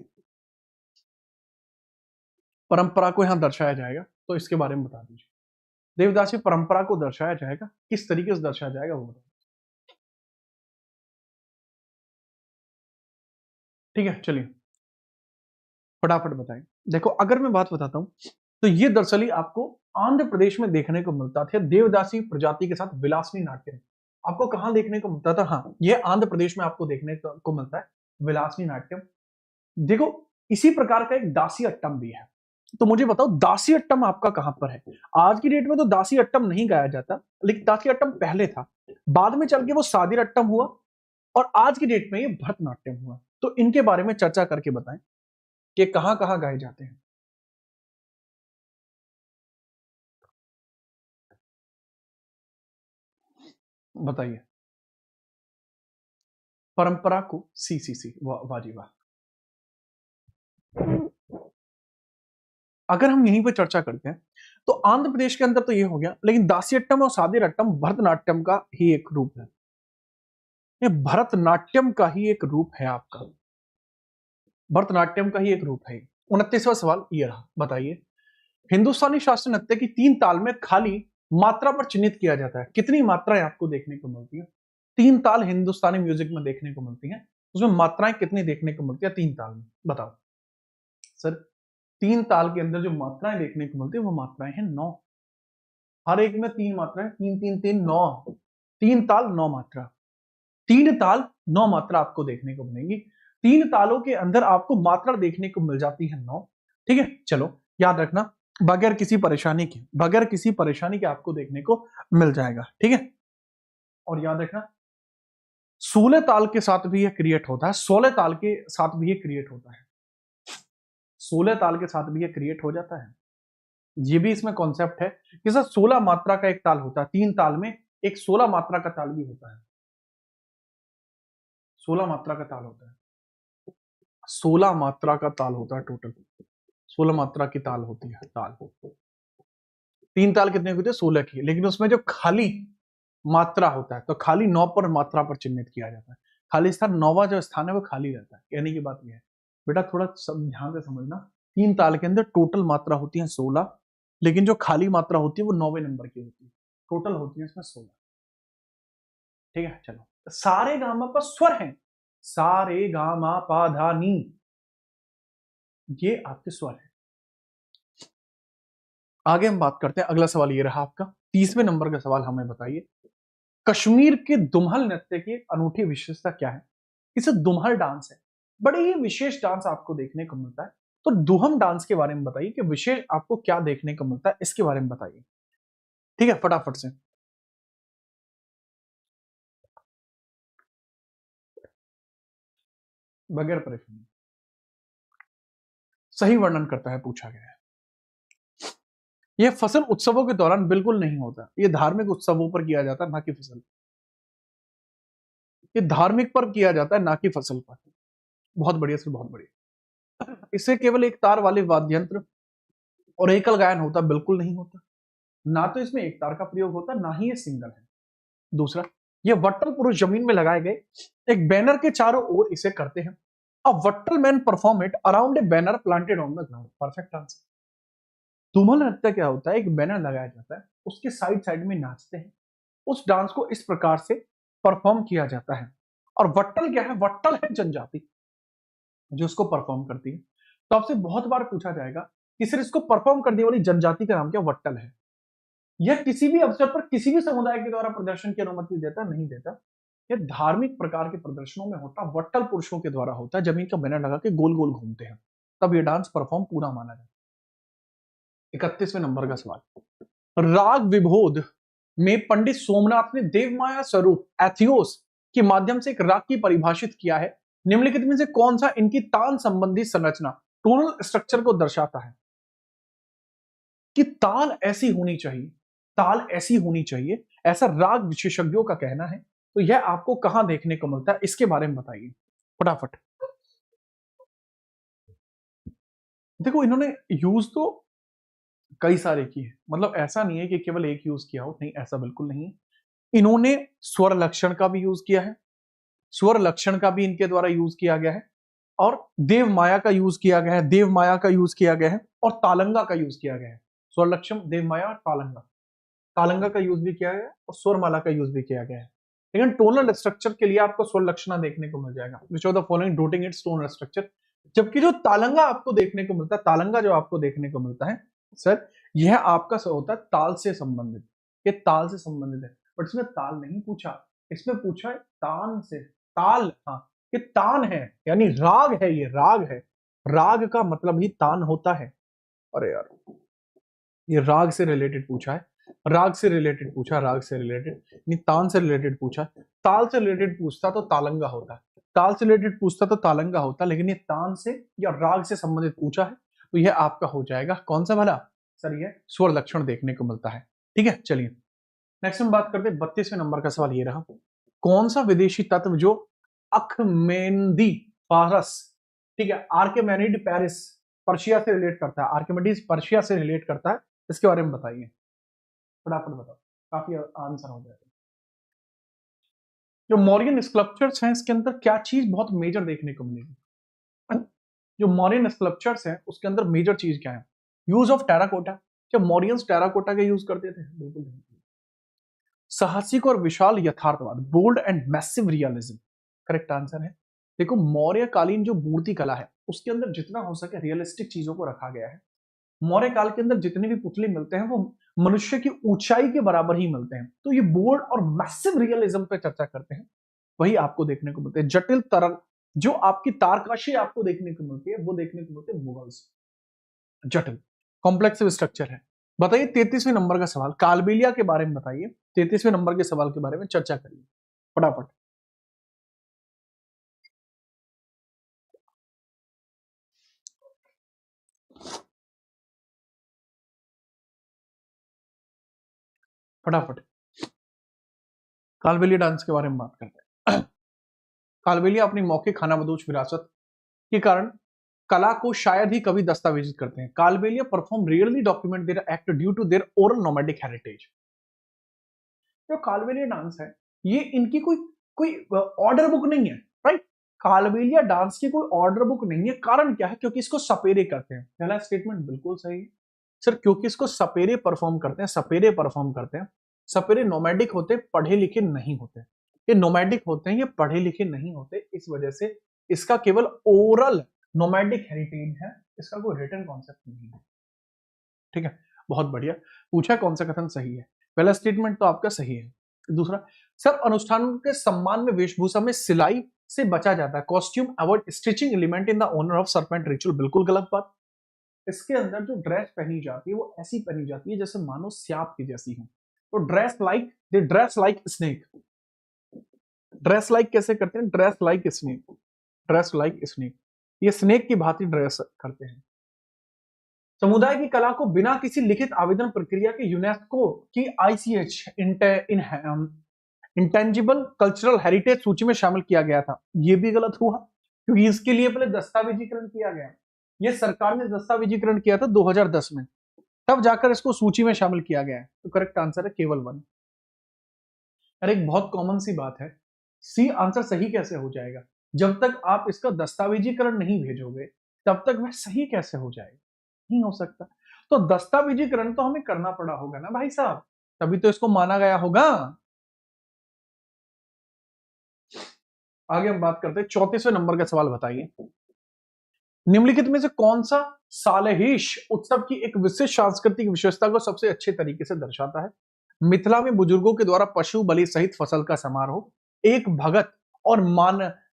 परंपरा को यहां दर्शाया जाएगा, तो इसके बारे में बता दीजिए, देवदासी परंपरा को दर्शाया जाएगा, किस तरीके से दर्शाया जाएगा वो बताओ, ठीक है। चलिए फटाफट बताएं। देखो अगर मैं बात बताता हूं, तो ये दरअसल आपको आंध्र प्रदेश में देखने को मिलता था, देवदासी प्रजाति के साथ विलासनी नाट्य आपको कहां देखने को मिलता था, हाँ ये आंध्र प्रदेश में आपको देखने को मिलता है, विलासनी नाट्यम। देखो इसी प्रकार का एक दासी अट्टम भी है, तो मुझे बताओ दासी अट्टम आपका कहां पर है। आज की डेट में तो दासी अट्टम नहीं गाया जाता, लेकिन दासी अट्टम पहले था, बाद में चल के वो सादिर अट्टम हुआ, और आज की डेट में ये भरतनाट्यम हुआ। तो इनके बारे में चर्चा करके बताएं कि कहां कहां गाए जाते हैं, बताइए। परंपरा को सी वाजी वाह। अगर हम यहीं पर चर्चा करते हैं तो आंध्र प्रदेश के अंदर तो ये हो गया, लेकिन दासियट्टम और सादियट्टम भरतनाट्यम का ही एक रूप है। ये भरतनाट्यम का ही एक रूप है आपका, भरतनाट्यम का ही एक रूप है। 29वां सवाल ये रहा, बताइए हिंदुस्तानी शास्त्रीय नृत्य की 3 ताल में खाली मात्रा पर चिन्हित किया जाता है। कितनी मात्राएं आपको देखने को मिलती है? 3 ताल हिंदुस्तानी म्यूजिक में देखने को मिलती हैं, उसमें मात्राएं कितनी देखने को मिलती है 3 ताल में? बताओ सर। 3 ताल के अंदर जो मात्राएं देखने को मिलती है वो मात्राएं हैं 9। हर एक में 3 मात्राएं, 3 3 3 9, 3 ताल 9 मात्रा, 3 ताल 9 मात्रा आपको देखने को मिलेंगी। 3 तालों के अंदर आपको मात्रा देखने को मिल जाती है 9। ठीक है, चलो याद रखना, बगैर किसी परेशानी के आपको देखने को मिल जाएगा। ठीक है, और याद रखना 16 ताल के साथ भी ये क्रिएट होता है, 16 ताल के साथ भी ये क्रिएट होता है, 16 ताल के साथ भी ये क्रिएट हो जाता है। ये भी इसमें कॉन्सेप्ट है कि सर 16 मात्रा का एक ताल होता है, 3 ताल में एक 16 मात्रा का ताल भी होता है, 16 मात्रा का ताल होता है, 16 मात्रा का ताल होता है, टोटल 16 मात्रा की ताल होती है। ताल 3 ताल कितने होते हैं? 16 की, लेकिन उसमें जो खाली मात्रा होता है तो खाली 9 पर मात्रा पर चिन्हित किया जाता है। खाली स्थान 9वां जो स्थान है वो खाली रहता है। कहने की बात यह है बेटा, थोड़ा सब ध्यान से समझना, 3 ताल के अंदर टोटल मात्रा होती है 16, लेकिन जो खाली मात्रा होती है वो 9वें नंबर की होती है, टोटल होती है इसमें 16। ठीक है, चलो सारे गामा पर स्वर है, सारे गामा पा धा नी, ये आपके स्वर है। आगे हम बात करते हैं, अगला सवाल ये रहा आपका 30वें नंबर का सवाल, हमें बताइए कश्मीर के दुम्हल नृत्य की अनूठी विशेषता क्या है? इसे दुम्हल डांस है, बड़े ही विशेष डांस आपको देखने को मिलता है। तो दुहम डांस के बारे में बताइए कि विशेष आपको क्या देखने को मिलता है, इसके बारे में बताइए। ठीक है, फटाफट से बगैर परेशानी, सही वर्णन करता है, पूछा गया है। यह फसल उत्सवों के दौरान बिल्कुल नहीं होता, यह धार्मिक उत्सवों पर किया जाता है, ना कि फसल, ये धार्मिक पर किया जाता है ना कि फसल पर। बहुत बढ़िया सर, बहुत बढ़िया। इसे केवल एक तार वाले वाद्य यंत्र और एकल गायन होता, बिल्कुल नहीं होता, ना तो इसमें एक तार का प्रयोग होता, ना ही ये सिंगल है। दूसरा, ये वट्टल पुरुष जमीन में लगाए गए एक बैनर के चारों ओर इसे करते हैं। अ वट्टल man perform it around a banner planted on the ground. Perfect answer. Dhumal नृत्य क्या होता है? एक बैनर लगाया जाता है, उसके साइड साइड में नाचते हैं, उस डांस को इस प्रकार से परफॉर्म किया जाता है। और वट्टल क्या है? वट्टल है जनजाति जो इसको परफॉर्म करती है। तो आपसे बहुत बार पूछा जाएगा कि सर इसको परफॉर्म करने वाली जनजाति का नाम क्या? वट्टल है। यह किसी भी अवसर पर किसी भी समुदाय के द्वारा प्रदर्शन की अनुमति देता नहीं देता, यह धार्मिक प्रकार के प्रदर्शनों में होता, वट्टल पुरुषों के द्वारा होता है, जमीन का बैनर लगा के गोल गोल घूमते हैं, तब ये डांस परफॉर्म पूरा माना जाता है। 31वें नंबर का सवाल, राग विबोध में पंडित सोमनाथ ने देवमाया स्वरूप एथियोस के माध्यम से एक राग की परिभाषित किया है। निम्नलिखित में से कौन सा इनकी तान संबंधी संरचना, टोनल स्ट्रक्चर को दर्शाता है? कि ताल ऐसी होनी चाहिए, ताल ऐसी होनी चाहिए, ऐसा राग विशेषज्ञों का कहना है। तो यह आपको कहां देखने को मिलता है, इसके बारे में बताइए फटाफट। देखो इन्होंने यूज तो कई सारे किए हैं, मतलब ऐसा नहीं है कि केवल एक यूज किया हो, नहीं ऐसा बिल्कुल नहीं है। इन्होंने स्वर लक्षण का भी यूज किया है, स्वर लक्षण का भी इनके द्वारा यूज किया गया है, और देव माया का यूज किया गया है, देव माया का यूज किया गया है, और तालंगा का यूज किया गया है। स्वर लक्षण, देव माया और तालंगा, तालंगा का यूज भी किया गया है और स्वरमाला का यूज भी किया गया है। लेकिन टोनल स्ट्रक्चर के लिए आपको स्वर लक्षण देखने को मिल जाएगा, विच of the following doting it's tonal structure. जबकि जो तालंगा आपको देखने को मिलता है, तालंगा जो आपको देखने को मिलता है सर, यह आपका होता है ताल से संबंधित, ये ताल से संबंधित है। बट इसमें ताल नहीं पूछा, इसमें पूछा है तान से, ताल, हाँ ये तान है, यानी राग है, ये राग है, राग का मतलब ही तान होता है। अरे यार, ये राग से रिलेटेड पूछा है, राग से रिलेटेड पूछा, राग से रिलेटेड नहीं, तान से रिलेटेड पूछा। ताल से रिलेटेड पूछता तो तालंगा होता, ताल से रिलेटेड पूछता तो तालंगा होता, लेकिन ये तान से या राग से संबंधित पूछा है, तो यह आपका हो जाएगा कौन सा वाला सर? ये स्वर लक्षण देखने को मिलता है। ठीक है, चलिए नेक्स्ट हम बात करते हैं 32वें नंबर का सवाल ये रहा, कौन सा विदेशी तत्व जो अखमेंदी फारस, ठीक है। आर्किमेनिड पेरिस पर्शिया से रिलेट करता है, आर्किमिडीज पर्शिया से रिलेट करता है, इसके बारे में बताइए, फटाफट बताओ, काफी आंसर हो जाएगा। जो मॉरियन स्कल्पचर्स हैं इसके अंदर क्या चीज बहुत मेजर देखने को मिलेगी? जो मॉरियन स्कल्पचर्स हैं उसके अंदर मेजर चीज क्या है? Use of terracotta. क्या मॉरियंस टेराकोटा का यूज करते थे? बिल्कुल नहीं। साहसिक और विशाल यथार्थवाद, bold and massive realism, correct answer है। देखो मौर्य कालीन जो मूर्ति कला है उसके अंदर जितना हो सके रियलिस्टिक चीजों को रखा गया है। मौर्य काल के अंदर जितने भी पुतले मिलते हैं वो मनुष्य की ऊंचाई के बराबर ही मिलते हैं, तो ये बोल्ड और मैसिव रियलिज्म पे चर्चा करते हैं, वही आपको देखने को मिलते हैं। जटिल तरंग जो आपकी तारकाशी आपको देखने को मिलती है वो देखने को मिलते हैं मुगल्स। जटिल कॉम्प्लेक्स स्ट्रक्चर है। बताइए 33वें नंबर का सवाल, कालबेलिया के बारे में बताइए, 33वें नंबर के सवाल के बारे में चर्चा करिए फटाफट। फटाफट कालबेलिया डांस के बारे में बात करते हैं। कालबेलिया अपनी मौखिक खानाबदोश विरासत के कारण कला को शायद ही कभी दस्तावेजित करते हैं। Kalbelia perform rarely document their act due to their oral nomadic heritage. जो कालबेलिया डांस है ये इनकी कोई कोई ऑर्डर बुक नहीं है, राइट। कालबेलिया डांस की कोई ऑर्डर बुक नहीं है, कारण क्या है? क्योंकि इसको सपेरे करते हैं। पहला स्टेटमेंट बिल्कुल सही है सर, क्योंकि इसको सपेरे परफॉर्म करते हैं, सपेरे परफॉर्म करते हैं। सपेरे नोमैडिक होते, पढ़े लिखे नहीं होते। ये नोमैडिक होते हैं, ये पढ़े लिखे नहीं होते, इस वजह से इसका केवल ओरल नोमैडिक हेरिटेज है, इसका कोई रिटन कॉन्सेप्ट नहीं है। ठीक है, बहुत बढ़िया पूछा, कौन सा कथन सही है? पहला स्टेटमेंट तो आपका सही है। दूसरा, सर अनुष्ठानों के सम्मान में वेशभूषा में सिलाई से बचा जाता है, costume avoid stitching element in the honour of serpent ritual, बिल्कुल गलत बात। इसके अंदर जो ड्रेस पहनी जाती है वो ऐसी पहनी जाती है जैसे मानो स्याप की जैसी हो, तो dress like snake. Dress like कैसे करते हैं? Dress like snake, dress like snake, ये स्नेक की भांति ड्रेस करते हैं। समुदाय की कला को बिना किसी लिखित आवेदन प्रक्रिया के यूनेस्को की ICH इंटेंजिबल कल्चरल हेरिटेज सूची में शामिल किया गया था, ये भी गलत हुआ क्योंकि इसके लिए पहले दस्तावेजीकरण किया गया। ये सरकार ने दस्तावेजीकरण किया था 2010 में, तब जाकर इसको सूची में शामिल किया गया है, तो करेक्ट आंसर है केवल 1। अरे एक बहुत कॉमन सी बात है, सी आंसर सही कैसे हो जाएगा? जब तक आप इसका दस्तावेजीकरण नहीं भेजोगे तब तक वह सही कैसे हो जाएगा? नहीं हो सकता। तो दस्तावेजीकरण तो हमें करना पड़ा होगा ना भाई साहब, तभी तो इसको माना गया होगा। आगे हम बात करते हैं 34वें नंबर का सवाल, बताइए निम्नलिखित में से कौन सा सालहेश उत्सव की एक विशेष सांस्कृतिक विशेषता को सबसे अच्छे तरीके से दर्शाता है? मिथिला में बुजुर्गों के द्वारा पशु बलि सहित फसल का समारोह, एक भगत और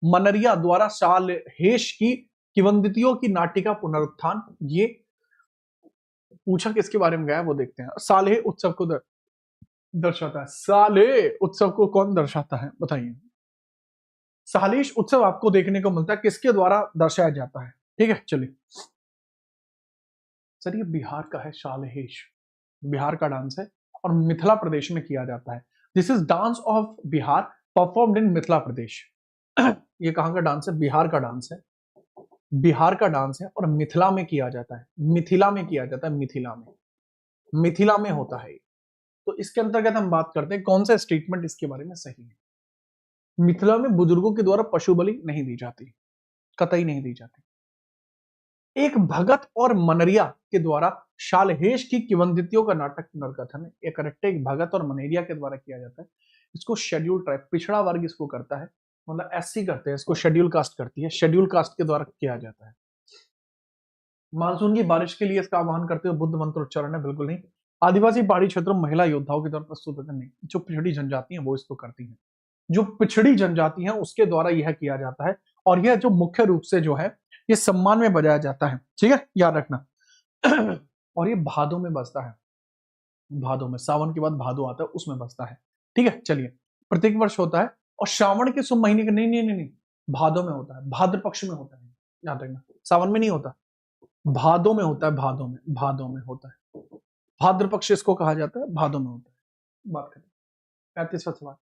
मनरिया द्वारा सालहेश की किंवदंतियों की नाटिका पुनरुत्थान, ये पूछा किसके बारे में गया है वो देखते हैं। साले उत्सव को दर्शाता है, साले उत्सव को कौन दर्शाता है बताइए? सालेश उत्सव आपको देखने को मिलता है, किसके द्वारा दर्शाया जाता है? ठीक है चलिए सर, ये बिहार का है सालहेश, बिहार का डांस है और मिथिला प्रदेश में किया जाता है। This is dance of Bihar performed in Mithila Pradesh. ये कहां का डांस है? बिहार का डांस है, बिहार का डांस है और मिथिला में किया जाता है, मिथिला में किया जाता है, मिथिला में, मिथिला में होता है। तो इसके अंतर्गत हम बात करते हैं कौन सा स्टेटमेंट इसके बारे में सही है। मिथिला में बुजुर्गों के द्वारा पशु बलि नहीं दी जाती, कतई नहीं दी जाती। एक भगत और मनरिया के द्वारा शालहेश की किंवदंतियों का नाटक पुनर्कथन है, ये करेक्ट है, एक भगत और मनरिया के द्वारा किया जाता है। इसको शेड्यूल ट्राइब, पिछड़ा वर्ग इसको करता है, मतलब SC करते हैं इसको, शेड्यूल कास्ट करती है, शेड्यूल कास्ट के द्वारा किया जाता है। मानसून की बारिश के लिए इसका आह्वान करते हुए बुद्ध मंत्र उच्चारण है, बिल्कुल नहीं। आदिवासी पहाड़ी क्षेत्रों में महिला योद्धाओं के द्वारा प्रस्तुत होते नहीं, जो पिछड़ी जनजाति है वो इसको करती है, जो पिछड़ी जनजाति है उसके द्वारा यह किया जाता है, और यह जो मुख्य रूप से जो है ये सम्मान में बजाया जाता है, ठीक है याद रखना। और ये भादों में बजता है, भादों में, सावन के बाद भादो आता है उसमें बजता है, ठीक है चलिए। प्रत्येक वर्ष होता है और श्रावण के शुभ महीने के, नहीं नहीं नहीं नहीं, भादों में होता है, भाद्र पक्ष में होता है, याद रखना, सावन में नहीं होता, भादों में होता है, भादों में, भादों में होता है, भाद्र पक्ष इसको कहा जाता है, भादों में होता है। बात करें 35वां सवाल,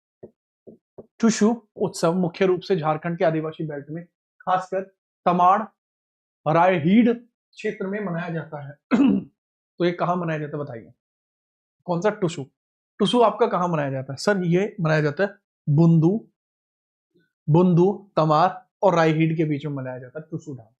टुसु उत्सव मुख्य रूप से झारखंड के आदिवासी बेल्ट में, खासकर तमाड़, रायहीड क्षेत्र में मनाया जाता है। तो ये कहाँ मनाया जाता है बताइए? कौन सा टुसु? टुसु आपका कहाँ मनाया जाता है? सर ये मनाया जाता है बुंदू, बुंदू, तमार और रायहीड के बीच में मनाया जाता है टुसु डांस।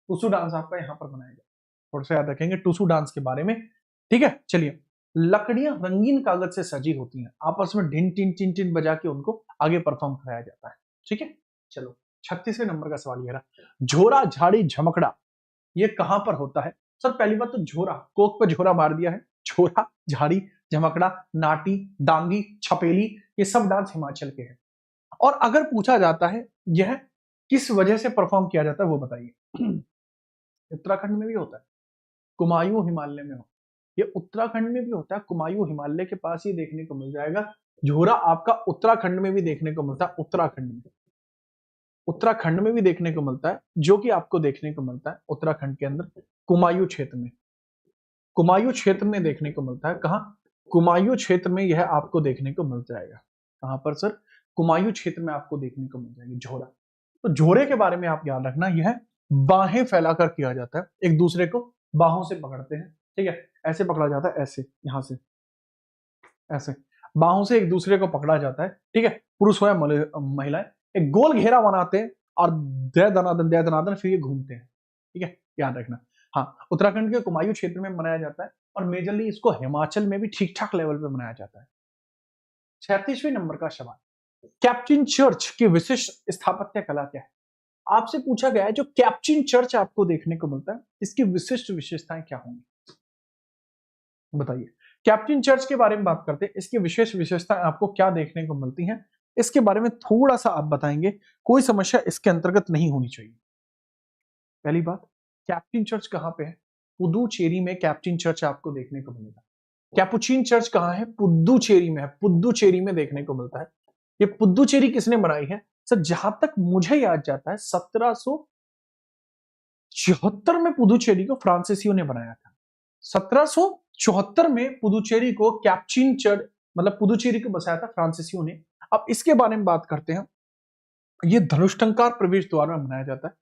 टुसु डांस आपका यहाँ पर मनाया जाता है, थोड़ा सा याद रखेंगे टुसु डांस के बारे में। ठीक है, चलिए। लकड़ियां रंगीन कागज से सजी होती हैं, आपस में ढिन टिन टिन टिन बजा के उनको आगे परफॉर्म कराया जाता है। ठीक है, चलो 36वें नंबर का सवाल ये रहा, झोरा झाड़ी झमकड़ा ये कहां पर होता है? सर पहली बात तो झोरा, कोक पे झोरा मार दिया है। झोरा झाड़ी झमकड़ा, नाटी, डांगी, छपेली, ये सब डांस हिमाचल के हैं। और अगर पूछा जाता है यह किस वजह से परफॉर्म किया जाता है वो बताइए। उत्तराखंड में भी होता है, कुमायूं हिमालय में हो, ये उत्तराखंड में भी होता है, कुमायूं हिमालय के पास ही देखने को मिल जाएगा। झोरा आपका उत्तराखंड में भी देखने को मिलता है, उत्तराखंड में, उत्तराखंड में भी देखने को मिलता है, जो कि आपको देखने को मिलता है उत्तराखंड के अंदर कुमायूं क्षेत्र में, कुमायूं क्षेत्र में देखने को मिलता है। कहां? कुमायूं क्षेत्र में यह आपको देखने को मिल जाएगा। कहां पर सर? कुमायूं क्षेत्र में आपको देखने को मिल जाएगी झोरा। तो झोरे के बारे में आप याद रखना, यह बाहें फैलाकर किया जाता है, एक दूसरे को बाहों से पकड़ते हैं। ठीक है, ऐसे पकड़ा जाता है, ऐसे, यहां से ऐसे बाहों से एक दूसरे को पकड़ा जाता है। ठीक है, पुरुष हो या महिलाएं एक गोल घेरा बनाते हैं और दे दनादन फिर ये घूमते हैं। ठीक है, याद रखना। हाँ, उत्तराखंड के कुमायूं क्षेत्र में मनाया जाता है और मेजरली इसको हिमाचल में भी ठीक ठाक लेवल पे मनाया जाता है। 36वें नंबर का सवाल, कैप्चिन चर्च की विशिष्ट स्थापत्य कला क्या है? आपसे पूछा गया है जो कैप्चिन चर्च आपको देखने को मिलता है, इसकी विशिष्ट विशेषताएं क्या होंगी बताइए। कैप्चिन चर्च के बारे में बात करते हैं, इसकी विशेष विशेषताएं आपको क्या देखने को मिलती हैं, इसके बारे में थोड़ा सा आप बताएंगे, कोई समस्या इसके अंतर्गत नहीं होनी चाहिए। पहली बात, कैप्चिन चर्च कहां पे है? पुदुचेरी में कैप्चिन चर्च आपको देखने को मिलेगा। कैपुचिन चर्च कहां है? पुदुचेरी में है, पुदुचेरी में देखने को मिलता है। ये पुदुचेरी किसने बनाई है? सर जहां तक मुझे याद जाता है 1774 में पुदुचेरी को फ्रांसीसियों ने बनाया था। 1774 में पुदुचेरी को कैप्चिन चर्च, मतलब पुदुचेरी को बसाया था फ्रांसीसियों ने। अब इसके बारे में बात करते हैं, ये धनुष्टंकार प्रवेश द्वार में बनाया जाता है,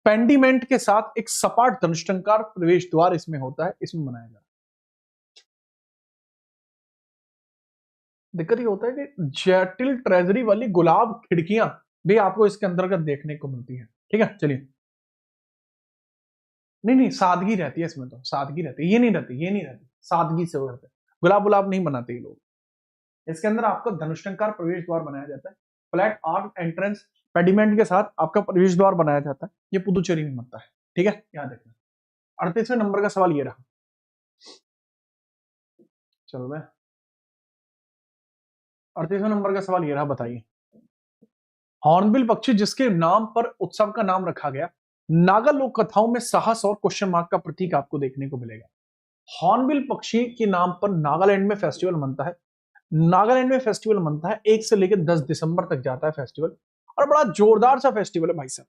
पेंडिमेंट के साथ एक सपाट धनुष्टंकार प्रवेश द्वार इसमें होता है, इसमें बनाया जाता है। दिक्कत ये होता है कि जटिल ट्रेजरी वाली गुलाब खिड़कियां भी आपको इसके अंतर्गत देखने को मिलती है। ठीक है, चलिए। नहीं नहीं, सादगी रहती है इसमें, तो सादगी रहती है, ये नहीं रहती, ये नहीं रहती, सादगी से वो रहता है। गुलाब गुलाब नहीं बनाते ये लोग। इसके अंदर आपको धनुष्टंकार प्रवेश द्वार बनाया जाता है, फ्लैट आर्क एंट्रेंस पेडिमेंट के साथ आपका प्रवेश द्वार बनाया जाता है, ये पुदुचेरी में बनता है। ठीक है, याद रखना। 38वें नंबर का सवाल ये रहा, चलो मैं 38वें नंबर का सवाल ये रहा, बताइए। हॉर्नबिल पक्षी जिसके नाम पर उत्सव का नाम रखा गया, नागा लोक कथाओं में साहस और क्वेश्चन मार्क का प्रतीक आपको देखने को मिलेगा। हॉर्नबिल पक्षी के नाम पर नागालैंड में फेस्टिवल मनता है, नागालैंड में फेस्टिवल मनता है, 1 से लेकर 10 दिसंबर तक जाता है फेस्टिवल, और बड़ा जोरदार सा फेस्टिवल है भाई साहब।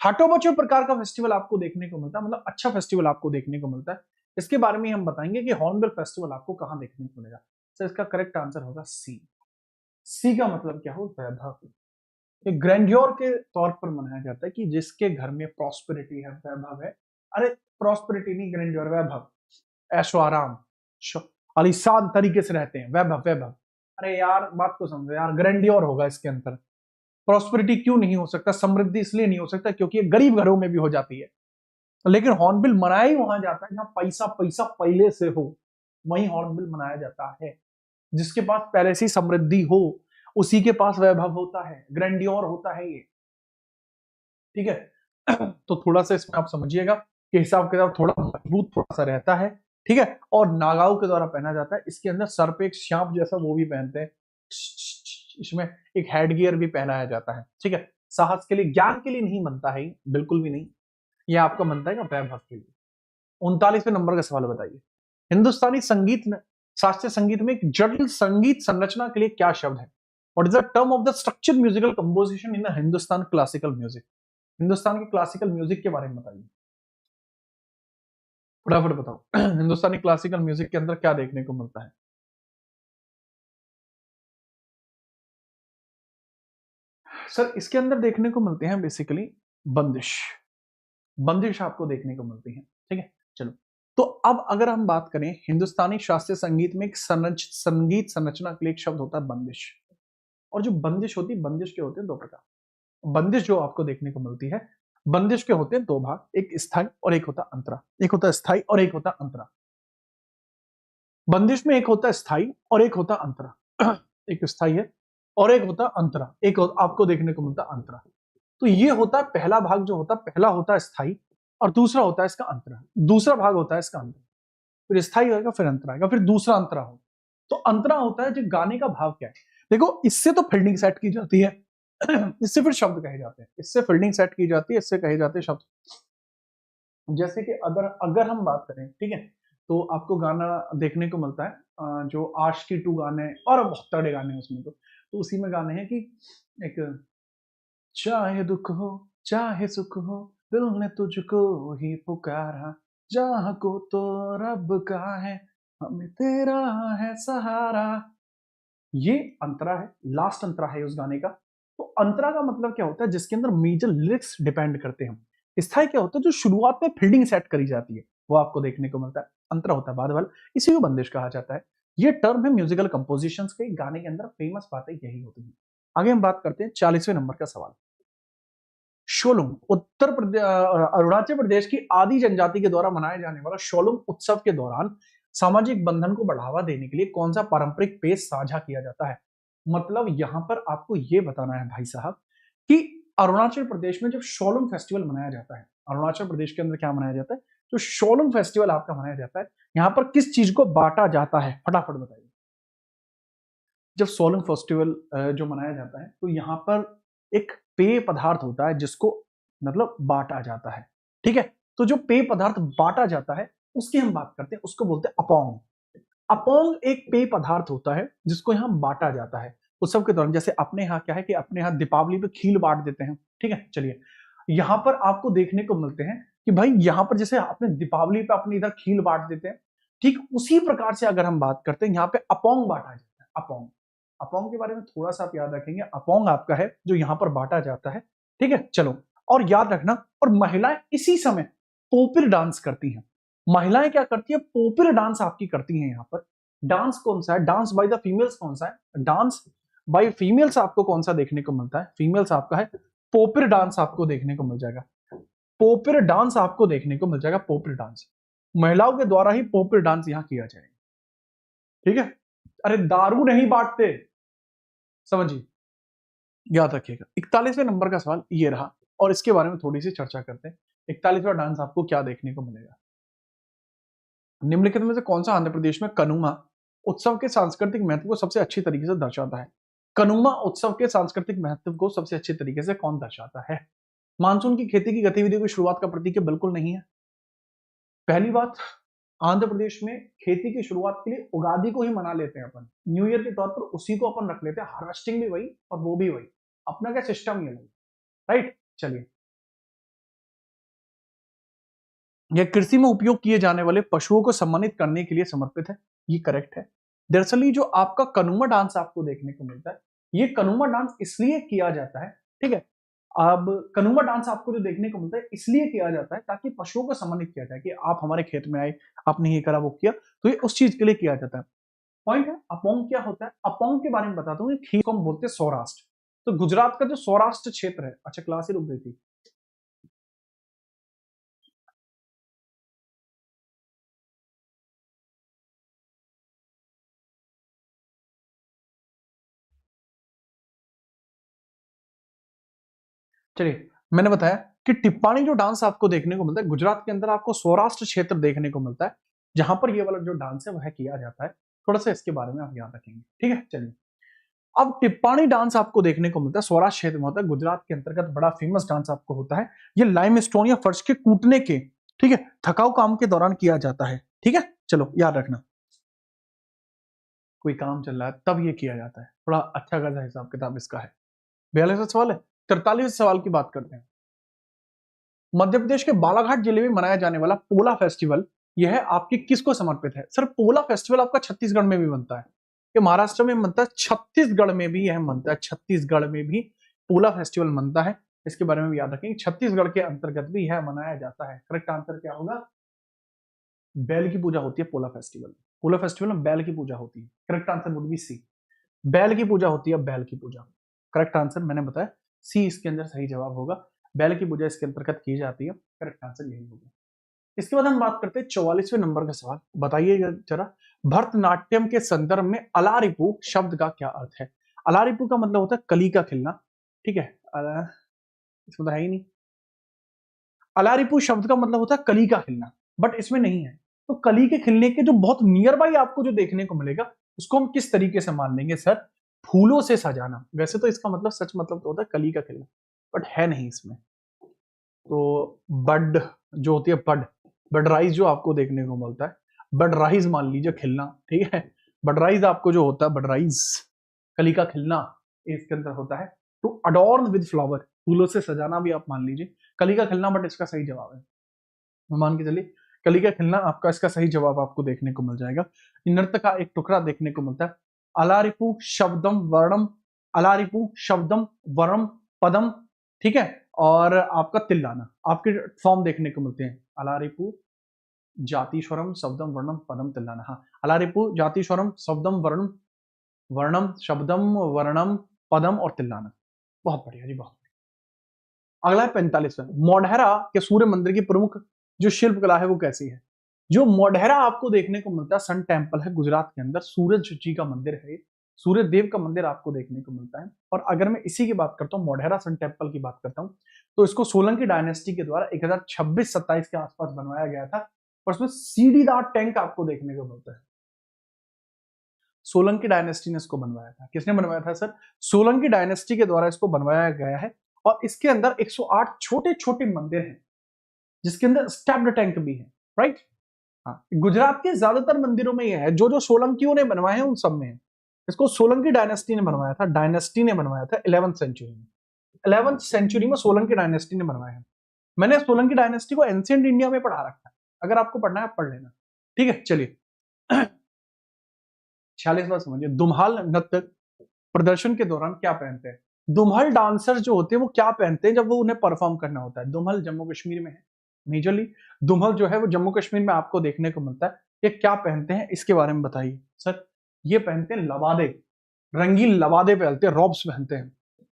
हाटो बच्चों प्रकार का फेस्टिवल आपको देखने को मिलता है, मतलब अच्छा फेस्टिवल आपको देखने को मिलता है। इसके बारे में हम बताएंगे कि हॉर्नबिल फेस्टिवल आपको कहां देखने को मिलेगा। तो इसका करेक्ट आंसर होगा सी। सी का मतलब क्या हो? वैभव। ये ग्रैंड्योर के तौर पर मनाया जाता है कि जिसके घर में प्रॉस्पेरिटी है, वैभव है। अरे प्रॉस्पेरिटी नहीं, ग्रैंड्योर, वैभव, ऐशो आराम, आलीशान तरीके से रहते हैं, वैभव वैभव। अरे यार बात को समझो यार, ग्रैंड्योर होगा इसके अंदर। प्रॉस्पेरिटी क्यों नहीं हो सकता? समृद्धि इसलिए नहीं हो सकता क्योंकि ये गरीब घरों में भी हो जाती है, लेकिन हॉर्नबिल मनाया ही वहां जाता है जहां पैसा पैसा पहले से हो, वहीं हॉर्नबिल मनाया जाता है। जिसके पास पहले से समृद्धि हो उसी के पास वैभव होता है, ग्रैंडियोर होता है ये। ठीक है, तो थोड़ा सा इसमें आप समझिएगा कि हिसाब किताब थोड़ा मजबूत थोड़ा सा रहता है। ठीक है, और नागाओं के द्वारा पहना जाता है। इसके अंदर सर पे एक सांप जैसा वो भी पहनते हैं, इसमें एक हेड गियर भी पहनाया जाता है। ठीक है, साहस के लिए, ज्ञान के लिए नहीं बनता है, बिल्कुल भी नहीं, ये आपका बनता है वैभव के लिए। 39वें नंबर का सवाल बताइए। हिंदुस्तानी संगीत में, शास्त्रीय संगीत में एक जटिल संगीत संरचना के लिए क्या शब्द है? What is the term of the structured musical composition in Hindustan classical music? Hindustan के क्लासिकल म्यूजिक के बारे में बताइए, फटाफट बताओ। हिंदुस्तानी क्लासिकल म्यूजिक के अंदर क्या देखने को मिलता है? सर इसके अंदर देखने को मिलते हैं बेसिकली बंदिश, बंदिश आपको देखने को मिलती है। ठीक है, चलो। तो अब अगर हम बात करें हिंदुस्तानी शास्त्रीय संगीत में एक संगीत संरचना के लिए एक शब्द होता है बंदिश। और जो बंदिश होती है, बंदिश के होते हैं दो प्रकार। बंदिश जो आपको देखने को मिलती है, बंदिश के होते हैं दो भाग, एक स्थाई और एक होता अंतरा। एक होता स्थाई और एक होता अंतरा। बंदिश में एक होता स्थाई और एक होता अंतरा। एक स्थाई है और एक होता अंतरा, एक आपको देखने को मिलता अंतरा। तो ये होता है पहला भाग, जो होता है पहला होता है स्थाई और दूसरा होता है इसका अंतरा। दूसरा भाग होता है इसका अंतरा, फिर स्थाई होगा, फिर अंतरा आएगा, फिर दूसरा अंतरा होगा। तो अंतरा होता है जो गाने का भाव क्या है। देखो इससे तो फील्डिंग सेट की जाती है, इससे फिर शब्द कहे जाते हैं, इससे फील्डिंग सेट की जाती है, इससे कहे जाते हैं शब्द। जैसे कि अगर अगर हम बात करें, ठीक है, तो आपको गाना देखने को मिलता है जो आशिकी 2 गाने और बहुत तगड़े गाने हैं उसमें। तो उसी में गाने हैं कि एक चाहे दुख हो चाहे सुख हो दिल ने तुझको ही पुकारा, जहां को तो रब का है हमें तेरा है सहारा। ये अंतरा है, लास्ट अंतरा है उस गाने का। तो अंतरा का मतलब क्या होता है, जिसके अंदर मेजर लिरिक्स डिपेंड करते हैं। स्थाई क्या होता है, जो शुरुआत में फील्डिंग सेट करी जाती है, वो आपको देखने को मिलता है। अंतरा होता है बाद वाला, इसी को बंदिश कहा जाता है। ये टर्म है म्यूजिकल कंपोजिशंस के। गाने के अंदर फेमस बातें यही होती हैं। आगे हम बात करते हैं 40वें नंबर का सवाल। शोलुम अरुणाचल प्रदेश की आदि जनजाति के द्वारा मनाया जाने वाला शोलुम उत्सव के दौरान सामाजिक बंधन को बढ़ावा देने के लिए कौन सा पारंपरिक पेश साझा किया जाता है। मतलब यहां पर आपको यह बताना है भाई साहब कि अरुणाचल प्रदेश में जब शोलुम फेस्टिवल मनाया जाता है, अरुणाचल प्रदेश के अंदर क्या मनाया जाता है, तो शोलुम फेस्टिवल आपका मनाया जाता है, यहां पर किस चीज को बांटा जाता है, फटाफट बताइए। जब सोलंग फेस्टिवल जो मनाया जाता है, तो यहाँ पर एक पेय पदार्थ होता है जिसको मतलब बांटा जाता है। ठीक है, तो जो पेय पदार्थ बांटा जाता है उसकी हम बात करते हैं, उसको बोलते हैं अपोंग। अपोंग एक पेय पदार्थ होता है जिसको यहाँ बांटा जाता है उत्सव के दौरान। जैसे अपने यहाँ क्या है कि अपने यहाँ दीपावली पे खील बांट देते हैं। ठीक है, चलिए यहाँ पर आपको देखने को मिलते हैं कि भाई यहाँ पर जैसे आपने दीपावली पे अपने इधर खील बांट देते हैं, ठीक उसी प्रकार से अगर हम बात करते हैं यहाँ पे अपोंग बांटा जाता है। अपोंग, अपोंग के बारे में थोड़ा सा आप याद रखेंगे। अपोंग आपका है जो यहाँ पर बांटा जाता है। ठीक है, चलो, और याद रखना, और महिलाएं इसी समय पोपिर डांस करती हैं। महिलाएं क्या करती है, पोपिर डांस आपकी करती हैं। यहाँ पर डांस कौन सा है, डांस बाय द फीमेल्स कौन सा है, डांस बाय फीमेल्स आपको कौन सा देखने को मिलता है, फीमेल्स आपका है पोपिर डांस आपको देखने को मिल जाएगा। पोपिर डांस आपको देखने को मिल जाएगा, पोपिर डांस महिलाओं के द्वारा ही पोपिर डांस यहाँ किया जाएगा। ठीक है, अरे दारू नहीं बांटते, समझिए, याद रखिएगा। 41वें नंबर का सवाल ये रहा, और इसके बारे में थोड़ी सी चर्चा करते हैं। 41वां डांस आपको क्या देखने को मिलेगा। निम्नलिखित में से कौन सा आंध्र प्रदेश में कनुमा उत्सव के सांस्कृतिक महत्व को सबसे अच्छी तरीके से दर्शाता है। कनुमा उत्सव के सांस्कृतिक महत्व को सबसे अच्छे तरीके से कौन दर्शाता है। मानसून की खेती की गतिविधियों की शुरुआत का प्रतीक बिल्कुल नहीं है। पहली बात, आंध्र प्रदेश में खेती की शुरुआत के लिए उगादी को ही मना लेते हैं अपन, न्यू ईयर के तौर पर उसी को अपन रख लेते हैं। हार्वेस्टिंग भी वही और वो भी वही, अपना क्या सिस्टम ही अलग, राइट। चलिए, यह कृषि में उपयोग किए जाने वाले पशुओं को सम्मानित करने के लिए समर्पित है, ये करेक्ट है। दरअसल ये जो आपका कनुमा डांस आपको देखने को मिलता है, ये कनुमा डांस इसलिए किया जाता है, ठीक है, अब कनुमा डांस आपको जो देखने को मिलता है इसलिए किया जाता है ताकि पशुओं को सम्मानित किया जाए कि आप हमारे खेत में आए, आपने ये करा वो किया, तो ये उस चीज के लिए किया जाता है। पॉइंट है, अपोंग क्या होता है, अपोंग के बारे में बताता हूँ। खीर को हम बोलते हैं सौराष्ट्र, तो गुजरात का जो सौराष्ट्र क्षेत्र है, अच्छा क्लास ही रुक गई थी। चलिए, मैंने बताया कि टिप्पाणी जो डांस आपको देखने को मिलता है गुजरात के अंदर, आपको सौराष्ट्र क्षेत्र देखने को मिलता है जहां पर ये वाला जो डांस है वह किया जाता है। थोड़ा सा इसके बारे में आप याद रखेंगे, ठीक है। चलिए, अब टिप्पाणी डांस आपको देखने को मिलता है सौराष्ट्र क्षेत्र में होता है, गुजरात के अंतर्गत बड़ा फेमस डांस आपको होता है। ये लाइम स्टोन या फर्श के कूटने के, ठीक है, थकाऊ काम के दौरान किया जाता है। ठीक है, चलो याद रखना, कोई काम चल रहा है तब ये किया जाता है। थोड़ा अच्छा खासा हिसाब किताब इसका है। 42वां सवाल है। 43वें सवाल की बात करते हैं। मध्य प्रदेश के बालाघाट जिले में मनाया जाने वाला पोला फेस्टिवल, यह आपकी किसको समर्पित है। सर पोला फेस्टिवल आपका छत्तीसगढ़ में भी बनता है, ये महाराष्ट्र में बनता है, छत्तीसगढ़ में भी यह बनता है, छत्तीसगढ़ में भी पोला फेस्टिवल मनता है, इसके बारे में भी याद रखेंगे। छत्तीसगढ़ के अंतर्गत भी यह मनाया जाता है। करेक्ट आंसर क्या होगा? बैल की पूजा होती है पोला फेस्टिवल। पोला फेस्टिवल में बैल की पूजा होती है। Correct answer would be C, बैल की पूजा होती है, बैल की पूजा। करेक्ट आंसर मैंने बताया सी इसके अंदर सही जवाब होगा, बैल की पूजा इसके अंतर्गत की जाती है। करेक्ट आंसर यही होगा। इसके बाद हम बात करते हैं 44वें नंबर का सवाल। बताइए जरा, भरतनाट्यम के संदर्भ में अलारिपू शब्द का क्या अर्थ है? अलारिपू का मतलब होता है कली का खिलना, ठीक है, इसमें तो है ही नहीं। अलारिपू शब्द का मतलब होता है कली का खिलना, बट इसमें नहीं है। तो कली के खिलने के जो बहुत नियर बाई आपको जो देखने को मिलेगा, उसको हम किस तरीके से मान लेंगे सर? फूलों से सजाना। वैसे तो इसका मतलब सच मतलब तो होता है कली का खिलना, बट है नहीं इसमें। तो बड जो होती है, बड राइज जो आपको देखने को मिलता है, बड राइज मान लीजिए खिलना, ठीक है। बड राइज आपको जो होता है, बड राइज कली का खिलना, इसके अंदर होता है टू अडॉर्न विद फ्लावर, फूलों से सजाना भी आप मान लीजिए कली का खिलना, बट इसका सही जवाब है, मान के चलिए कली का खिलना आपका इसका सही जवाब आपको देखने को मिल जाएगा। नृत्य का एक टुकड़ा देखने को मिलता है। अलारिपू शब्दम वर्णम, अलारिपू शब्दम वर्णम पदम, ठीक है, और आपका तिल्लाना आपके फॉर्म देखने को मिलते हैं। अलारिपू जातीश्वरम शब्दम वर्णम पदम तिल्लाना। हाँ, अलारिपू जातीश्वरम शब्दम वर्णम वर्णम शब्दम वर्णम पदम और तिल्लाना। बहुत बढ़िया जी, बहुत बढ़िया। अगला है 45वां। मोढेरा के सूर्य मंदिर की प्रमुख जो शिल्प कला है वो कैसी है? जो मोढेरा आपको देखने को मिलता है, सन टेम्पल है गुजरात के अंदर, सूरज जी का मंदिर है, सूर्य देव का मंदिर आपको देखने को मिलता है। और अगर मैं इसी की बात करता हूँ, मोढेरा सन टेम्पल की बात करता हूँ, तो इसको सोलंकी डायनेस्टी के द्वारा 1026-27 के आसपास बनवाया गया था, और उसमें सीढ़ीदार टैंक आपको देखने को मिलता है। सोलंकी डायनेस्टी ने इसको बनवाया था। किसने बनवाया था सर? सोलंकी डायनेस्टी के द्वारा इसको बनवाया गया है। और इसके अंदर 108 छोटे छोटे मंदिर हैं, जिसके अंदर स्टेप्ड टैंक भी है, राइट। हाँ, गुजरात के ज्यादातर मंदिरों में यह है, जो जो सोलंकियों ने बनवाए हैं उन सब में है। इसको सोलंकी डायनेस्टी ने बनवाया था, डायनेस्टी ने बनवाया था 11वीं सेंचुरी में। 11वीं सेंचुरी में सोलंकी डायनेस्टी ने बनवाया है। मैंने सोलंकी डायनेस्टी को एंशिएंट इंडिया में पढ़ा रखा है, अगर आपको पढ़ना है आप पढ़ लेना, ठीक है। चलिए 46 बार समझिए। दुम्हाल नृत्य प्रदर्शन के दौरान क्या पहनते हैं? दुम्हल डांसर जो होते हैं वो क्या पहनते हैं जब वो उन्हें परफॉर्म करना होता है? दुम्हल जम्मू कश्मीर में है मेजरली, दुम्हल जो है वो जम्मू कश्मीर में आपको देखने को मिलता है। ये क्या पहनते हैं इसके बारे में बताइए सर। ये पहनते हैं लबादे, रंगीन लबादे पहनते हैं, रॉब्स पहनते हैं,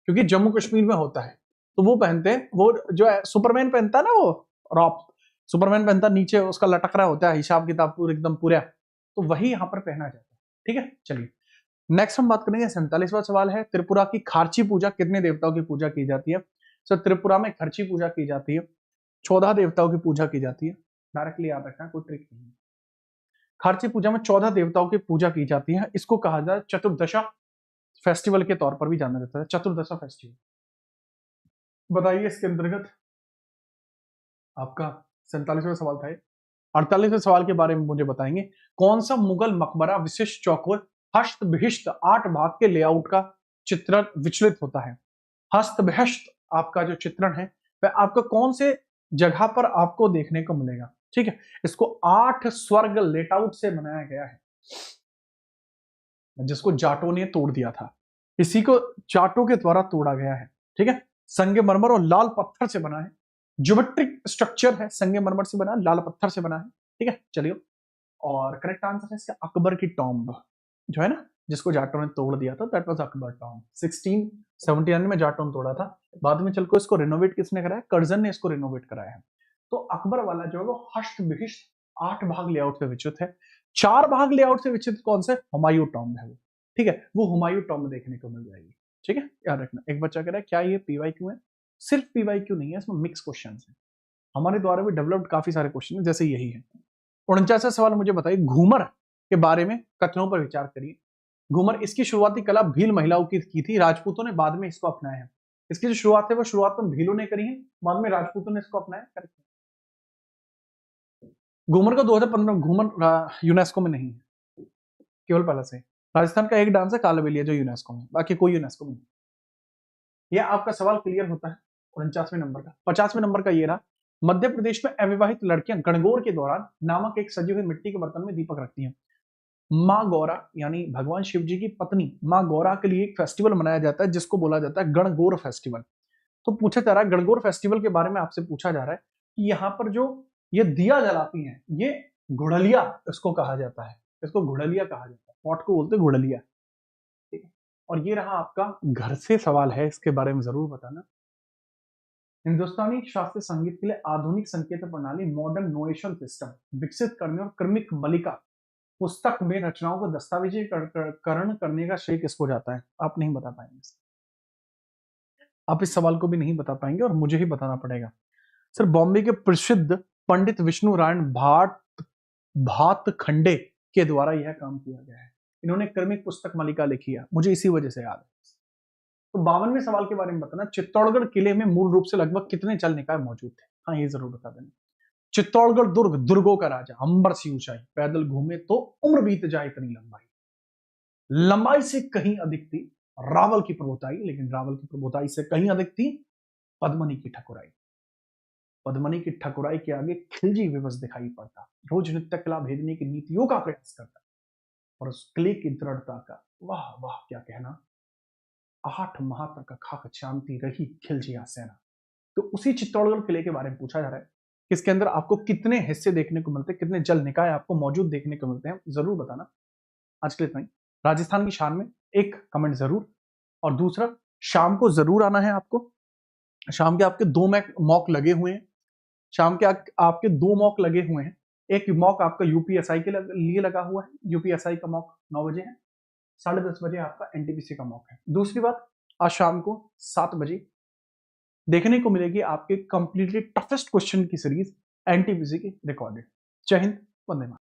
क्योंकि जम्मू कश्मीर में होता है तो वो पहनते हैं। वो जो है सुपरमैन पहनता है ना, वो रॉब सुपरमैन पहनता है, नीचे उसका लटक रहा होता है हिसाब किताब पूरा एकदम पूरा, तो वही यहाँ पर पहना जाता है, ठीक है। चलिए नेक्स्ट हम बात करेंगे, 47वां सवाल है, त्रिपुरा की खार्ची पूजा कितने देवताओं की पूजा की जाती है? सर त्रिपुरा में खर्ची पूजा की जाती है, 14 देवताओं की पूजा की जाती है। डायरेक्टली याद रखना, कोई ट्रिक नहीं है। खार्ची पूजा में 14 देवताओं की पूजा की जाती है। इसको कहा जाए चतुर्दशा फेस्टिवल के तौर पर भी जाना जाता है, चतुर्दशा फेस्टिवल। बताइए इसके अंतर्गत आपका 47वां सवाल था। 48वें सवाल के बारे में मुझे बताएंगे, कौन सा मुगल मकबरा विशिष्ट चौकोर हस्तविशिष्ट 8 भाग के लेआउट का चित्रण विचलित होता है? हस्तविशिष्ट आपका जो चित्रण है वह आपका कौन से जगह पर आपको देखने को मिलेगा? ठीक है, इसको 8 स्वर्ग लेटआउट से बनाया गया है, जिसको जाटों ने तोड़ दिया था। इसी को जाटों के द्वारा तोड़ा गया है, ठीक है। संगमरमर और लाल पत्थर से बना है, ज्योमेट्रिक स्ट्रक्चर है, संगमरमर से बना, लाल पत्थर से बना है, ठीक है। चलिए, और करेक्ट आंसर है इसका अकबर की टॉम्ब, जो है ना, जिसको जाटों ने तोड़ दिया था, दैट वाज अकबर टॉम्ब। 1679 में जाटों ने तोड़ा था, बाद में चलकर इसको रिनोवेट किसने कराया? कर्जन ने इसको रिनोवेट कराया है। तो अकबर वाला जो है वो हस्त विशिष्ट 8 भाग लेआउट से विकसित है। 4 भाग लेआउट से विकसित कौन से? हुमायूं टॉम्ब है वो, ठीक है, वो हुमायूं टॉम्ब देखने को मिल जाएगी, ठीक है, याद रखना। एक बच्चा कह रहा है क्या ये पीवाईक्यू है? सिर्फ पीवाईक्यू नहीं है, इसमें मिक्स क्वेश्चन है, हमारे द्वारा भी डेवलप्ड काफी सारे क्वेश्चन है, जैसे यही है। 49वां सवाल मुझे बताइए, घूमर के बारे में कथनों पर विचार करिए। घूमर, इसकी शुरुआती कला भील महिलाओं की थी, राजपूतों ने बाद में इसको अपनाया है। इसकी जो शुरुआत है वो शुरुआत में भीलों ने करी है, बाद में राजपूतों ने इसको अपनाया। करेक्ट। घूमर का 2015 घूमर यूनेस्को में नहीं है, केवल पहला से। राजस्थान का एक डांस है कालबेलिया जो यूनेस्को में, बाकी कोई यूनेस्को में नहीं। यह आपका सवाल क्लियर होता है 49वें नंबर का। 50वें नंबर का ये रहा, मध्य प्रदेश में अविवाहित लड़कियां गणगौर के दौरान नामक एक सजी हुई मिट्टी के बर्तन में दीपक रखती हैं। माँ गौरा यानी भगवान शिव जी की पत्नी माँ गौरा के लिए एक फेस्टिवल मनाया जाता है जिसको बोला जाता है गणगौर फेस्टिवल। तो पूछा जा रहा है गणगौर फेस्टिवल के बारे में आपसे पूछा जा रहा है कि यहाँ पर जो ये दिया जलाती हैं ये घुड़लिया इसको कहा जाता है, इसको घुड़लिया कहा जाता है, पॉट को बोलते हैं घुड़लिया। ठीक है, और ये रहा आपका घर से सवाल है, इसके बारे में जरूर बताना। हिंदुस्तानी शास्त्रीय संगीत के लिए आधुनिक संकेत प्रणाली मॉडर्न नोएशन सिस्टम विकसित करने और क्रमिक मलिका पुस्तक में रचनाओं को दस्तावेजीकरण करने का श्रेय किसको जाता है? आप नहीं बता पाएंगे, आप इस सवाल को भी नहीं बता पाएंगे और मुझे ही बताना पड़ेगा। सर बॉम्बे के प्रसिद्ध पंडित विष्णु नारायण भातखंडे के द्वारा यह काम किया गया है। इन्होंने क्रमिक पुस्तक मालिका लिखी है, मुझे इसी वजह से याद है। तो 52वें सवाल के बारे में बताना, चित्तौड़गढ़ किले में मूल रूप से लगभग कितने जल निकाय मौजूद थे? हाँ ये जरूर बता देना। चित्तौड़गढ़ दुर्ग दुर्गों का राजा, अंबर सी ऊंचाई, पैदल घूमे तो उम्र बीत जाए इतनी लंबाई, लंबाई से कहीं अधिक थी रावल की प्रभुताई, लेकिन रावल की प्रभुताई से कहीं अधिक थी पद्मनी की ठकुराई। पद्मनी की ठकुराई के आगे खिलजी विवश दिखाई पड़ता, रोज नित्य कला भेदने की नीतियों का प्रयास करता और उस किले की दृढ़ता का वाह वाह क्या कहना। 8 माह तक खाक शांति रही खिलजिया सेना। तो उसी चित्तौड़गढ़ किले के बारे में पूछा जा रहा है कि इसके अंदर आपको कितने हिस्से देखने को मिलते हैं, कितने जल निकाय आपको मौजूद देखने को मिलते हैं, जरूर बताना। आज के लिए इतना ही। राजस्थान की शान में एक कमेंट जरूर, और दूसरा शाम को जरूर आना है आपको। शाम के आपके 2 मॉक लगे हुए हैं, शाम के आपके 2 मॉक लगे हुए हैं। एक मॉक आपका यूपीएसआई के लिए लगा हुआ है, यूपीएसआई का मॉक 9 बजे है, 10:30 बजे आपका एनटीपीसी का मॉक है। दूसरी बात, आज शाम को 7 बजे देखने को मिलेगी आपके कंप्लीटली टफेस्ट क्वेश्चन की सीरीज एनटीपीसी की रिकॉर्डेड। जय हिंद, वंदे मातरम।